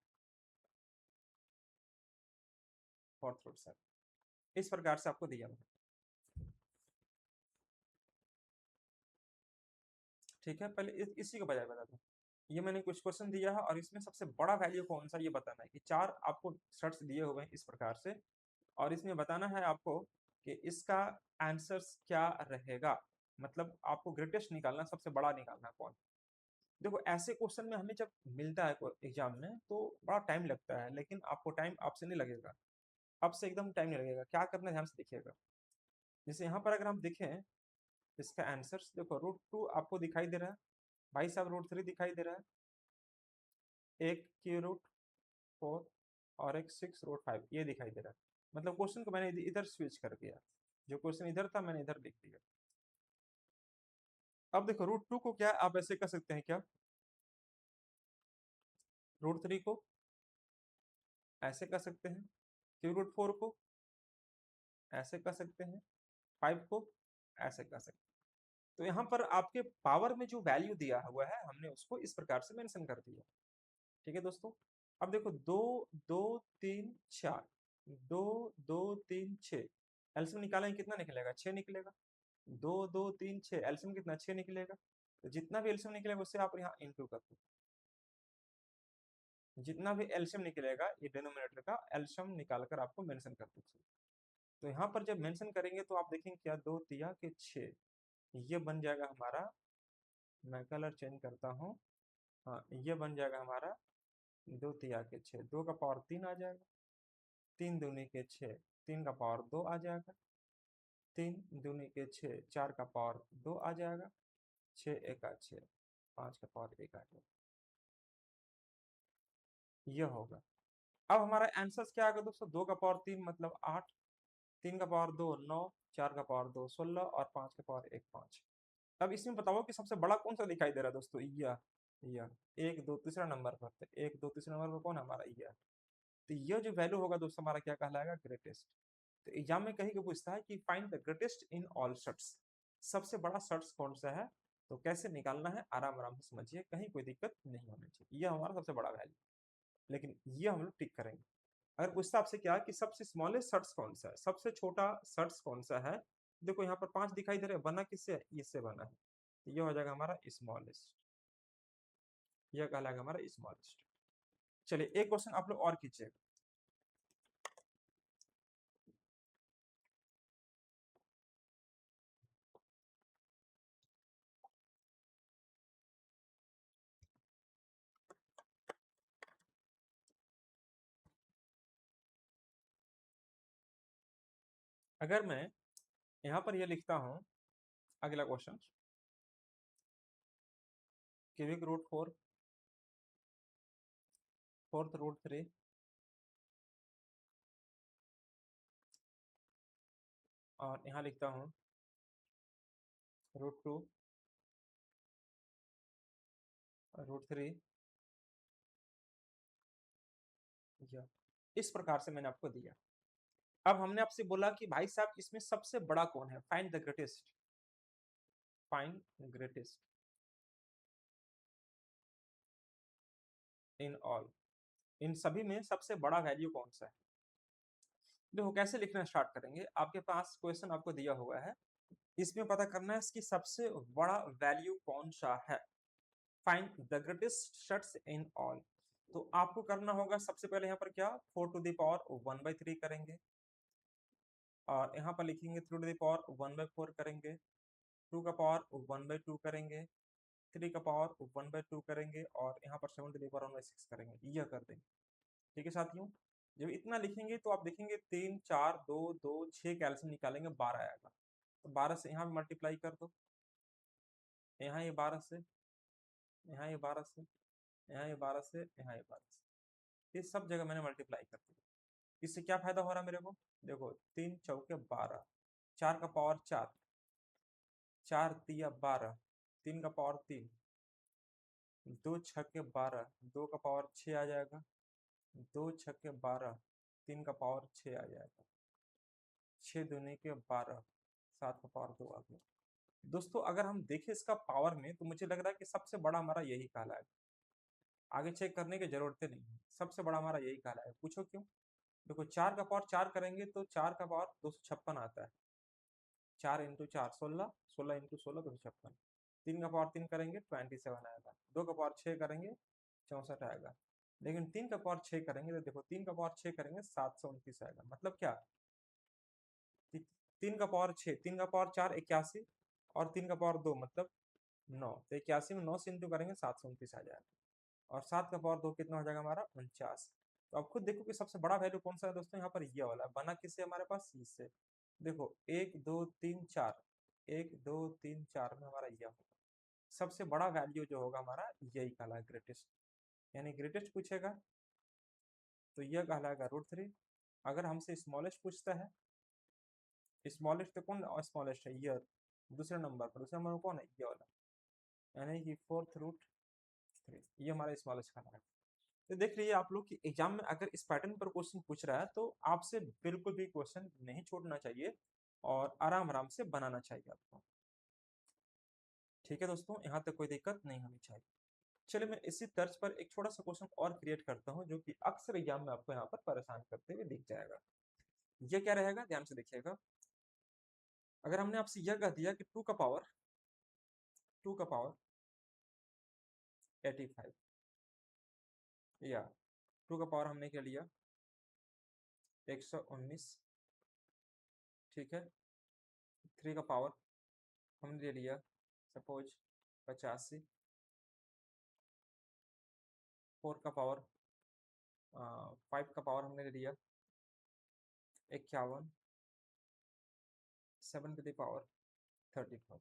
फोर्थ रूट सर, इस प्रकार से आपको दिया मैंने। ठीक है, पहले इसी को बजाय बता दूं, ये मैंने कुछ क्वेश्चन दिया है और इसमें सबसे बड़ा वैल्यू कौन सा ये बताना है, कि चार आपको शर्ट्स दिए हुए हैं इस प्रकार से, और इसमें बताना है आपको कि इसका आंसर क्या रहेगा, मतलब आपको ग्रेटेस्ट निकालना, सबसे बड़ा निकालना कौन। देखो ऐसे क्वेश्चन में हमें जब मिलता है एग्जाम में तो बड़ा टाइम लगता है, लेकिन आपको टाइम आपसे नहीं लगेगा, आपसे एकदम टाइम नहीं लगेगा। क्या करना है ध्यान से देखिएगा। जैसे यहाँ पर अगर हम देखें इसका आंसर, देखो √2 आपको दिखाई दे रहा है, भाई साहब √3 दिखाई दे रहा है, एक की √4 और एक 6 √5 ये दिखाई दे रहा है। मतलब क्वेश्चन को मैंने इधर स्विच कर दिया, जो क्वेश्चन इधर था मैंने इधर लिख दिया। अब देखो √2 को क्या आप ऐसे कर सकते हैं क्या, √3 को ऐसे कर सकते हैं, की √4 को ऐसे कर सकते हैं, 5 को ऐसे कर सकते हैं। तो यहाँ पर आपके पावर में जो वैल्यू दिया हुआ है हमने उसको इस प्रकार से मेंशन कर दिया। ठीक है दोस्तों। अब देखो 2 2 3 4, 2 2 3 6, एलसीएम निकालेंगे कितना निकलेगा, 6 निकलेगा। 2 2 3 6 एलसीएम कितना, 6 निकलेगा। तो जितना भी एलसीएम निकलेगा उससे आप यहाँ इंटू कर दो, जितना भी एलसीएम निकलेगा ये डिनोमिनेटर का एलसीएम निकालकर आपको मेंशन कर दीजिए। तो यहाँ पर जब मेंशन करेंगे तो आप देखेंगे क्या, 2 तिया के 6, ये बन जाएगा हमारा, मैं कलर चेंज करता हूँ, हाँ ये बन जाएगा हमारा 2 तिया के 6, 2 का पावर 3 आ जाएगा, 3 दूनी के 6, 3 का पावर 2 आ जाएगा, 3 दूनी के 6, 4 का पावर 2 आ जाएगा, 6 एका 6, 5 का पावर 1 आ जाएगा, ये होगा। अब हमारा आंसर क्या आएगा दोस्तों, 2 का पावर 3 मतलब 8, 3 का पावर 2 9, 4 का पावर 2 16 और 5 का पावर 1 5। अब इसमें बताओ कि सबसे बड़ा कौन सा दिखाई दे रहा है दोस्तों, यह 1 2 तीसरा नंबर पर, तो 1 2 तीसरा नंबर पर कौन है हमारा, यह। तो यह जो वैल्यू होगा दोस्तों हमारा क्या कहलाएगा, ग्रेटेस्ट। तो एग्जाम में कहीं पूछता है कि find the greatest in all shirts, सबसे बड़ा शर्ट्स कौन सा है, तो कैसे निकालना है आराम आराम से समझिए, कहीं कोई दिक्कत नहीं होनी चाहिए। यह हमारा सबसे बड़ा वैल्यू, लेकिन ये हम लोग टिक करेंगे। अगर पूछता आपसे क्या कि सबसे स्मॉलेस्ट शर्ट्स कौन सा है, सबसे छोटा शर्ट्स कौन सा है, देखो यहाँ पर 5 दिखाई दे रहे हैं, बना किससे है, इससे बना है, तो ये हो जाएगा हमारा स्मॉलेस्ट, यह कहलाएगा हमारा स्मॉलेस्ट। चलिए एक क्वेश्चन आप लोग और कीजिएगा। अगर मैं यहाँ पर यह लिखता हूँ, अगला क्वेश्चन, क्यूबिक √4, फोर्थ √3, और यहाँ लिखता हूँ √2, √3, इस प्रकार से मैंने आपको दिया। अब हमने आपसे बोला कि भाई साहब इसमें सबसे बड़ा कौन है, find the greatest, find greatest in all, इन सभी में सबसे बड़ा वैल्यू कौन सा है। देखो कैसे लिखना स्टार्ट करेंगे, आपके पास क्वेश्चन आपको दिया हुआ है, इसमें पता करना है इसकी सबसे बड़ा वैल्यू कौन सा है, find the greatest shirts in all. तो आपको करना होगा सबसे पहले यहाँ पर क्या, 4⁴ करेंगे, और यहाँ पर लिखेंगे 3⁴ करेंगे, 2 का पावर 1/2 करेंगे, 3 का पावर 1/2 करेंगे, और यहाँ पर 7⁴ करेंगे, यह कर देंगे। ठीक है साथियों, जब इतना लिखेंगे तो आप देखेंगे 3 4 2 2 6 कैल्सियम निकालेंगे, 12 आएगा। तो 12 से यहाँ मल्टीप्लाई कर दो, यहाँ ये 12 से, यहाँ ये 12 से, यहाँ ये 12 से, यहाँ ये 12 से, इस सब जगह मैंने मल्टीप्लाई कर दिया। इससे क्या फायदा हो रहा है मेरे को, देखो 3 चौके 12, 4 का पावर 4, 4 तिया 12, 3 का पावर 3, 2 छक्के 12, 2 का पावर 6 आ जाएगा, 2 छक्के 12, 3 का पावर 6 आ जाएगा, 6 दूनी के 12, 7 का पावर 2 आ गया। दोस्तों अगर हम देखें इसका पावर में तो मुझे लग रहा है कि सबसे बड़ा हमारा यही कहलाएगा, आगे चेक करने की जरूरत नहीं है, सबसे बड़ा हमारा यही कहलाएगा। पूछो क्यों, देखो 4 का पावर 4 करेंगे तो 4 का पावर 256 आता है, 4 इंटू 4 16, 16 इंटू 16 256। 3 का पावर 3 करेंगे 27 आएगा, 2 का पावर 6 करेंगे 64 आएगा, लेकिन 3 का पावर 6 करेंगे तो देखो 3 का पावर 6 करेंगे 729 आएगा। मतलब क्या, 3 का पावर 6, 3 का पावर 4 81, और 3 का पावर 2 मतलब 9, तो 81 में 9 से इंटू करेंगे 729 आ जाएगा। और 7 का पावर 2 कितना हो जाएगा हमारा 49। तो आप खुद देखो कि सबसे बड़ा वैल्यू कौन सा है दोस्तों, यहाँ पर ये वाला बना किससे हमारे पास, इससे। देखो 1 2 3 4, 1 2 3 4 में हमारा ये होगा सबसे बड़ा वैल्यू जो होगा हमारा, यही कहलाएगा ग्रेटेस्ट। यानी ग्रेटेस्ट पूछेगा तो यह कहलाएगा √3। अगर हमसे स्मॉलेस्ट पूछता है, स्मॉलेस्ट तो कौन स्मॉलेस्ट है, ईयर। दूसरे नंबर कौन है, ये वाला, यानी कि 4√3, ये हमारा स्मॉलेस्ट कहलाएगा। तो देख लीजिए आप लोग कि एग्जाम में अगर इस पैटर्न पर क्वेश्चन पूछ रहा है तो आपसे बिल्कुल भी क्वेश्चन नहीं छोड़ना चाहिए और आराम आराम से बनाना चाहिए आपको। ठीक है दोस्तों, यहाँ तक कोई दिक्कत नहीं होनी चाहिए। चलिए मैं इसी तर्ज पर एक छोटा सा क्वेश्चन और क्रिएट करता हूँ जो कि अक्सर एग्जाम में आपको यहाँ पर परेशान करते हुए दिख जाएगा। ये क्या रहेगा, ध्यान से देखिएगा। अगर हमने आपसे यह कह दिया कि 2 का पावर 85, या 2 का पावर हमने क्या लिया 119, ठीक है। 3 का पावर हमने ले लिया सपोज 85, 4 का पावर 5 का पावर हमने ले लिया 51, 7 टू द पावर 34।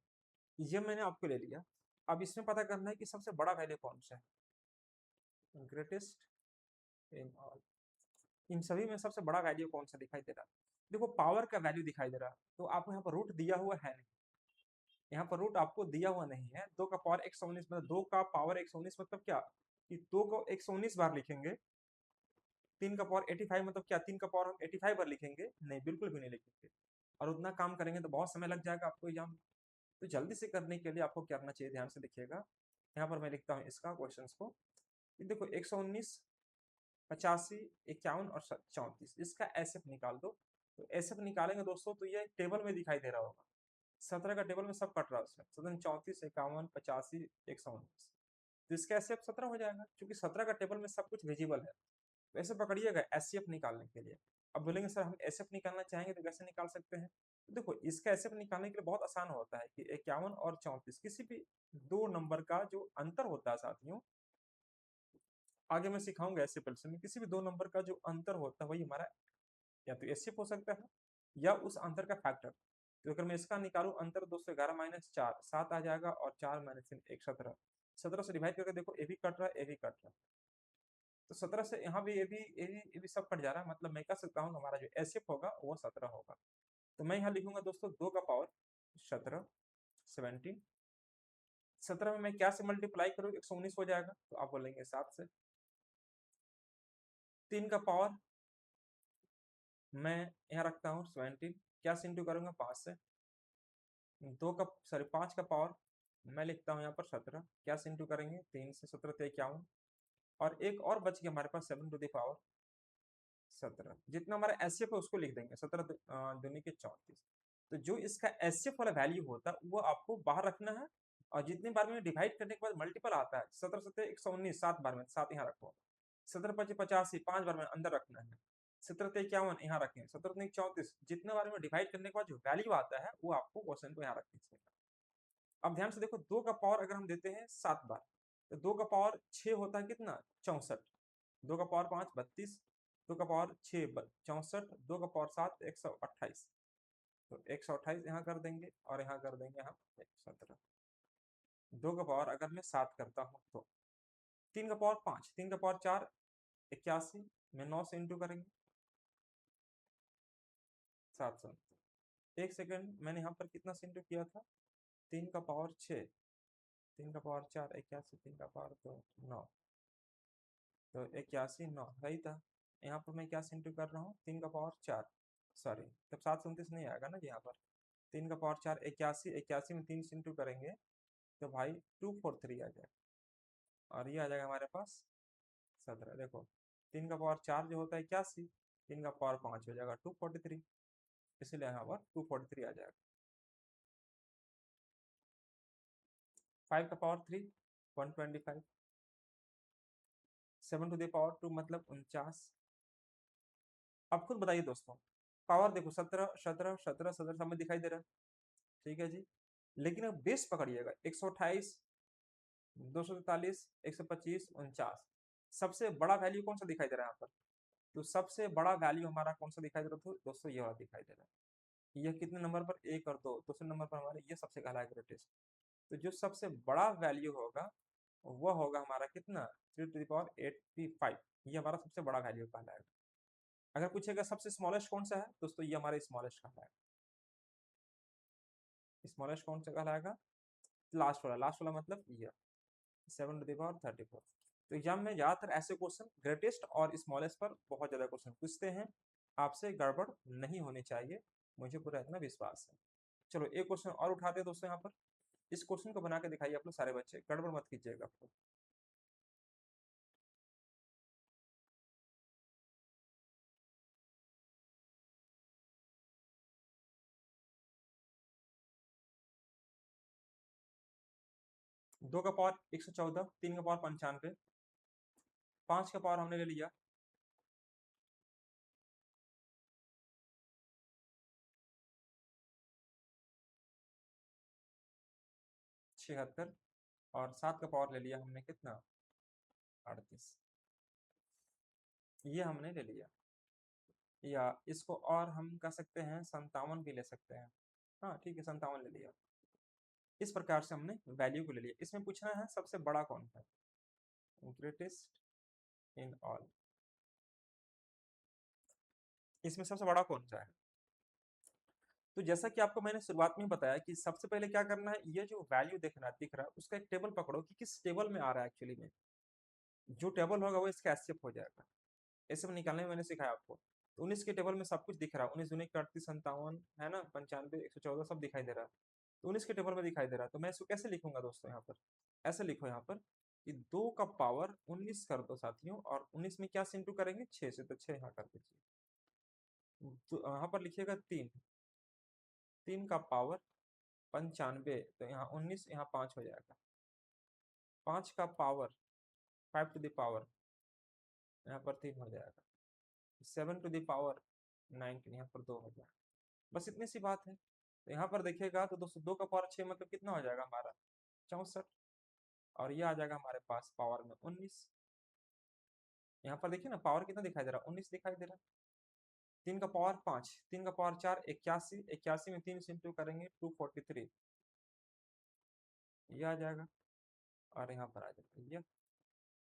ये मैंने आपको ले लिया। अब इसमें पता करना है कि सबसे बड़ा वैल्यू कौन सा है, ग्रेटेस्ट इन ऑल। इन सभी में सबसे बड़ा वैल्यू कौन सा दिखाई दे रहा है, देखो पावर का वैल्यू दिखाई दे रहा है, तो आपको यहाँ पर रूट दिया हुआ है नहीं, यहाँ पर रूट आपको दिया हुआ नहीं है। 2 का पावर 119 मतलब 2 का पावर 119 मतलब क्या, कि 2 को 119 बार लिखेंगे। 3 का पावर 85 मतलब क्या, 3 का पावर हम 85 बार लिखेंगे, नहीं बिल्कुल भी नहीं लिखेंगे। और उतना काम करेंगे तो बहुत समय लग जाएगा आपको एग्जाम। तो जल्दी से करने के लिए आपको क्या करना चाहिए, ध्यान से देखिएगा। यहाँ पर मैं लिखता हूँ इसका क्वेश्चन को, देखो 119, 85, 51 और 34, इसका एसएफ निकाल दो। तो एसएफ निकालेंगे दोस्तों तो ये टेबल में दिखाई दे रहा होगा, 17 का टेबल में सब कट रहा है उसमें, 17 34 51 85 119। तो इसका एसएफ 17 हो जाएगा, क्योंकि 17 का टेबल में सब कुछ विजिबल है। तो ऐसे पकड़िएगा एसएफ निकालने के लिए। अब बोलेंगे सर हम एसएफ निकालना चाहेंगे तो कैसे निकाल सकते हैं, तो देखो इसका एसएफ निकालने के लिए बहुत आसान होता है कि 51 और 34 किसी भी दो नंबर का जो अंतर होता है साथियों, आगे मैं सिखाऊंगा ऐसे पल्स में, किसी भी दो नंबर का जो अंतर होता है वही हमारा या तो एसएफ हो सकता है या उस अंतर का फैक्टर। तो अगर मैं इसका निकालू अंतर 211 माइनस 4 7 आ जाएगा, और 4 माइनस 1 17, 17 से डिवाइड करके देखो ए भी कट रहा है, ए भी कट रहा है। तो 17 से यहाँ भी ये भी सब कट जा रहा है, मतलब मैं कह सकता हूँ हमारा जो एसएफ होगा वो 17 होगा। तो मैं यहाँ लिखूंगा दोस्तों 2 का पावर 17, 17। 17 में मैं क्या से मल्टीप्लाई करूँ, 119 हो जाएगा, तो आप बोलेंगे 7 से। 3 का पावर मैं यहाँ रखता हूँ 17, क्या से इंटू करूंगा 5 से। 5 का पावर मैं लिखता हूँ यहाँ पर 17, क्या से इंटू करेंगे 3 से, 17 से 51। और एक और बच गया हमारे पास 7 टू द पावर 17, जितना हमारा एसएफ है उसको लिख देंगे, 17 दूनी के 34। तो जो इसका एसएफ वाला वैल्यू होता है वो आपको बाहर रखना है, और जितने बार में डिवाइड करने के बाद मल्टीपल आता है, 17 सत्ते 119, 7 बार में 7 यहाँ रखो, 17 पचे 85 5 बार में अंदर रखना है, 17 ते 51 यहाँ रखें, 17 ने 34, जितने बार में डिवाइड करने के बाद जो वैल्यू आता है वो आपको क्वेश्चन को यहाँ रखना चाहिए। अब ध्यान से देखो 2 का पावर अगर हम देते हैं 7 बार, तो 2 का पावर 6 होता है कितना 64, 2 का पावर 5 32, 2 का पावर 6 64, 2 का पावर 7 128। तो 128 यहाँ कर देंगे और यहाँ कर देंगे हम 17। 2 का पावर अगर मैं 7 करता हूँ तो 3 का पावर 5, 3 का पावर 4 81 में 9 से इंटू करेंगे 700। एक सेकंड, मैंने यहाँ पर कितना से इंटू किया था, 3 का पावर 6, 3 का पावर 4 81, 3 का पावर 2 9, तो 81 9 सही था। यहाँ पर मैं क्या से इंटू कर रहा हूँ, 3 का पावर 4, सॉरी तब 729 नहीं आएगा ना यहाँ पर। 3 का पावर 4 81, 81 में 3 से इंटू करेंगे तो भाई 243 आ जाएगा, और ये आ जाएगा हमारे पास 17। देखो 3 का पावर 4 जो होता है 81, 3 का पावर 5 हो जाएगा 243, इसीलिए यहाँ पर 243 आ जाएगा। 5 का पावर 3 125, 7 टू द पावर 2 मतलब 49। अब खुद बताइए दोस्तों, पावर देखो 17 17 17 17 सब में दिखाई दे रहा है, ठीक है जी। लेकिन अब बेस पकड़िएगा 128, 243, 125, 49। सबसे बड़ा वैल्यू कौन सा दिखाई दे रहा है यहाँ पर? तो सबसे बड़ा वैल्यू हमारा कौन सा दिखाई दे रहा था दोस्तों? ये वाला दिखाई दे रहा है। ये कितने नंबर पर? 1 और 2। दूसरे नंबर पर हमारे ये सबसे कहलाएगा ग्रेटेस्ट। तो जो सबसे बड़ा वैल्यू होगा वो होगा हमारा कितना? 3 टू द पावर 85। ये हमारा सबसे बड़ा वैल्यू कहलाएगा। अगर पूछेगा सबसे स्मॉलेस्ट कौन सा है दोस्तों, ये हमारा स्मॉलेस्ट कहलाएगा। स्मॉलेस्ट कौन सा कहलाएगा? लास्ट वाला। लास्ट वाला मतलब ये 7 टू द पावर 34। तो एग्जाम में ज्यादातर ऐसे क्वेश्चन ग्रेटेस्ट और स्मॉलेस्ट पर बहुत ज्यादा क्वेश्चन पूछते हैं। आपसे गड़बड़ नहीं होनी चाहिए, मुझे पूरा इतना विश्वास है। चलो एक क्वेश्चन और उठाते हैं दोस्तों यहाँ पर। इस क्वेश्चन को बना के दिखाइए आप लोग सारे बच्चे, गड़बड़ मत कीजिएगा आप लोग। 2 का पावर 114, 3 का पावर 95, 5 का पावर हमने ले लिया 76, और 7 का पावर ले लिया हमने कितना? 38। ये हमने ले लिया। या इसको और हम कह सकते हैं 57 भी ले सकते हैं। हाँ ठीक है, 57 ले लिया। इस प्रकार से हमने वैल्यू को ले लिया। इसमें पूछना है सबसे बड़ा कौन है? Greatest in all. इसमें सबसे बड़ा कौन सा है? तो जैसा कि आपको मैंने शुरुआत में बताया कि सबसे पहले क्या करना है, ये जो वैल्यू दिख रहा है उसका एक टेबल पकड़ो कि किस टेबल में आ रहा है एक्चुअली में। जो टेबल होगा वो इसका एसएफ हो जाएगा। ऐसे में निकालने में मैंने सिखाया आपको। तो 19 के टेबल में सब कुछ दिख रहा है, 19 दूनी 38, 57 है ना, 95, 114 सब दिखाई दे रहा है। तो 19 के टेबल में दिखाई दे रहा है, तो मैं इसको कैसे लिखूंगा दोस्तों? यहाँ पर ऐसे लिखो यहाँ पर कि 2 का पावर 19 कर दो साथियों, और 19 में क्या से इंटू करेंगे? 6 से, तो 6 यहाँ कर दीजिए। तो यहाँ पर लिखिएगा 3, 3 का पावर 95, तो यहाँ 19, यहाँ 5 हो जाएगा। 5 का पावर 5 टू द पावर यहाँ पर 3 हो जाएगा। 7 टू द पावर 19 यहाँ पर 2 हो जाएगा। बस इतनी सी बात है। तो यहाँ पर देखिएगा तो दोस्तों 2 का पावर 6 मतलब कितना हो जाएगा हमारा? 64। और ये आ जाएगा हमारे पास पावर में 19। यहाँ पर देखिए ना पावर कितना दिखाई दे रहा है? 19 दिखाई दे रहा है। 3 का पावर 5, 3 का पावर 4 81, 81 में 3 से इंटू करेंगे 243, ये आ जाएगा। और यहाँ पर आ जाएगा ये।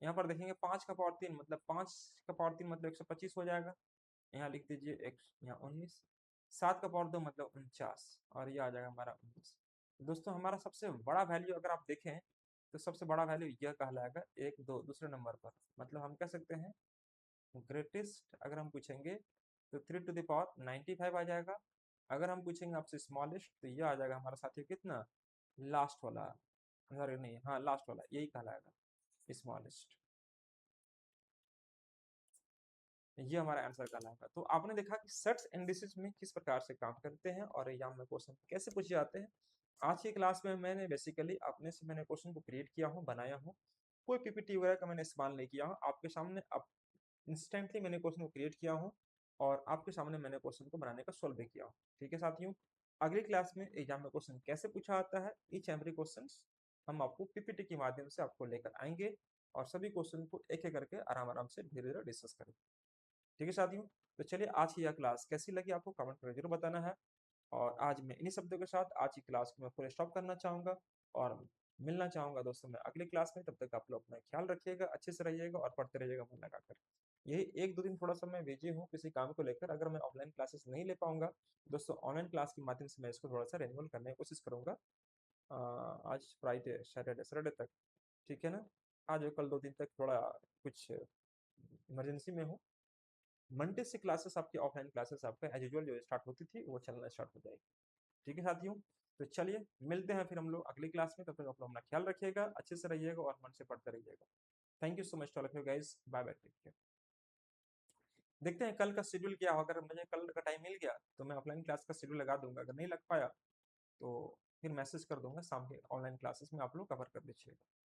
यहाँ पर देखेंगे 5 का पावर 3 मतलब 5 का पावर 3 मतलब 125 हो जाएगा। यहाँ लिख दीजिए एक, यहाँ 19। 7 का पावर 2 मतलब 49, और ये आ जाएगा हमारा 19। दोस्तों हमारा सबसे बड़ा वैल्यू अगर आप देखें तो सबसे बड़ा वैल्यू यह कहलाएगा 1 2 दूसरे नंबर पर। मतलब हम कह सकते हैं ग्रेटेस्ट अगर हम पूछेंगे तो 3 टू द पावर 95 आ जाएगा। अगर हम पूछेंगे आपसे स्मॉलेस्ट तो यह आ जाएगा हमारा साथी कितना? लास्ट वाला। अरे नहीं, हाँ लास्ट वाला यही कहलाएगा स्मॉलेस्ट। ये हमारा आंसर कहलाएगा। तो आपने देखा कि सेट्स इंडिसेस में किस प्रकार से काम करते हैं और एग्जाम में क्वेश्चन कैसे पूछे जाते हैं। आज की क्लास में मैंने बेसिकली अपने से मैंने क्वेश्चन को क्रिएट किया हूँ, बनाया हूँ। कोई पीपीटी वगैरह का मैंने इस्तेमाल नहीं किया हूँ। आपके सामने अब इंस्टेंटली मैंने क्वेश्चन को क्रिएट किया हूँ और आपके सामने मैंने क्वेश्चन को बनाने का सोल्व भी किया हूँ। ठीक है साथियों, अगली क्लास में एग्जाम में क्वेश्चन कैसे पूछा जाता है, ईच एवरी क्वेश्चन हम आपको पीपीटी के माध्यम से आपको लेकर आएंगे और सभी क्वेश्चन को एक एक करके आराम आराम से धीरे धीरे डिस्कस करेंगे। ठीक है साथियों, तो चलिए आज की यह क्लास कैसी लगी आपको कमेंट करके जरूर बताना है। और आज मैं इन्हीं शब्दों के साथ आज की क्लास को मैं पूरे स्टॉप करना चाहूंगा और मिलना चाहूंगा दोस्तों मैं अगली क्लास में। तब तक आप लोग अपना ख्याल रखिएगा, अच्छे से रहिएगा और पढ़ते रहिएगा मन लगाकर। यही 1 2 दिन थोड़ा सा मैं बिजी हूँ किसी काम को लेकर, अगर मैं ऑफलाइन क्लासेस नहीं ले पाऊंगा दोस्तों, ऑनलाइन क्लास के माध्यम से मैं इसको थोड़ा सा रिन्यूअल करने की कोशिश करूंगा। आज फ्राइडे सैटरडे सैटरडे तक, ठीक है ना। आज और कल 2 दिन तक थोड़ा कुछ इमरजेंसी में हूँ। मंडे से क्लासेस आपकी ऑफलाइन क्लासेस आपका एज यूजुअल जो स्टार्ट होती थी वो चलना स्टार्ट हो जाएगी। ठीक है साथियों, तो चलिए मिलते हैं फिर हम लोग अगली क्लास में। तब तक आप लोग अपना ख्याल रखिएगा, अच्छे से रहिएगा और मन से पढ़ते रहिएगा। Thank you so much to all of you guys, bye bye, take care. देखते हैं कल का शेड्यूल क्या होगा। अगर मुझे कल का टाइम मिल गया तो मैं ऑफलाइन क्लास का शेड्यूल लगा दूंगा, अगर नहीं लग पाया तो फिर मैसेज कर दूंगा, शाम के ऑनलाइन क्लासेस में आप लोग कवर कर लीजिएगा।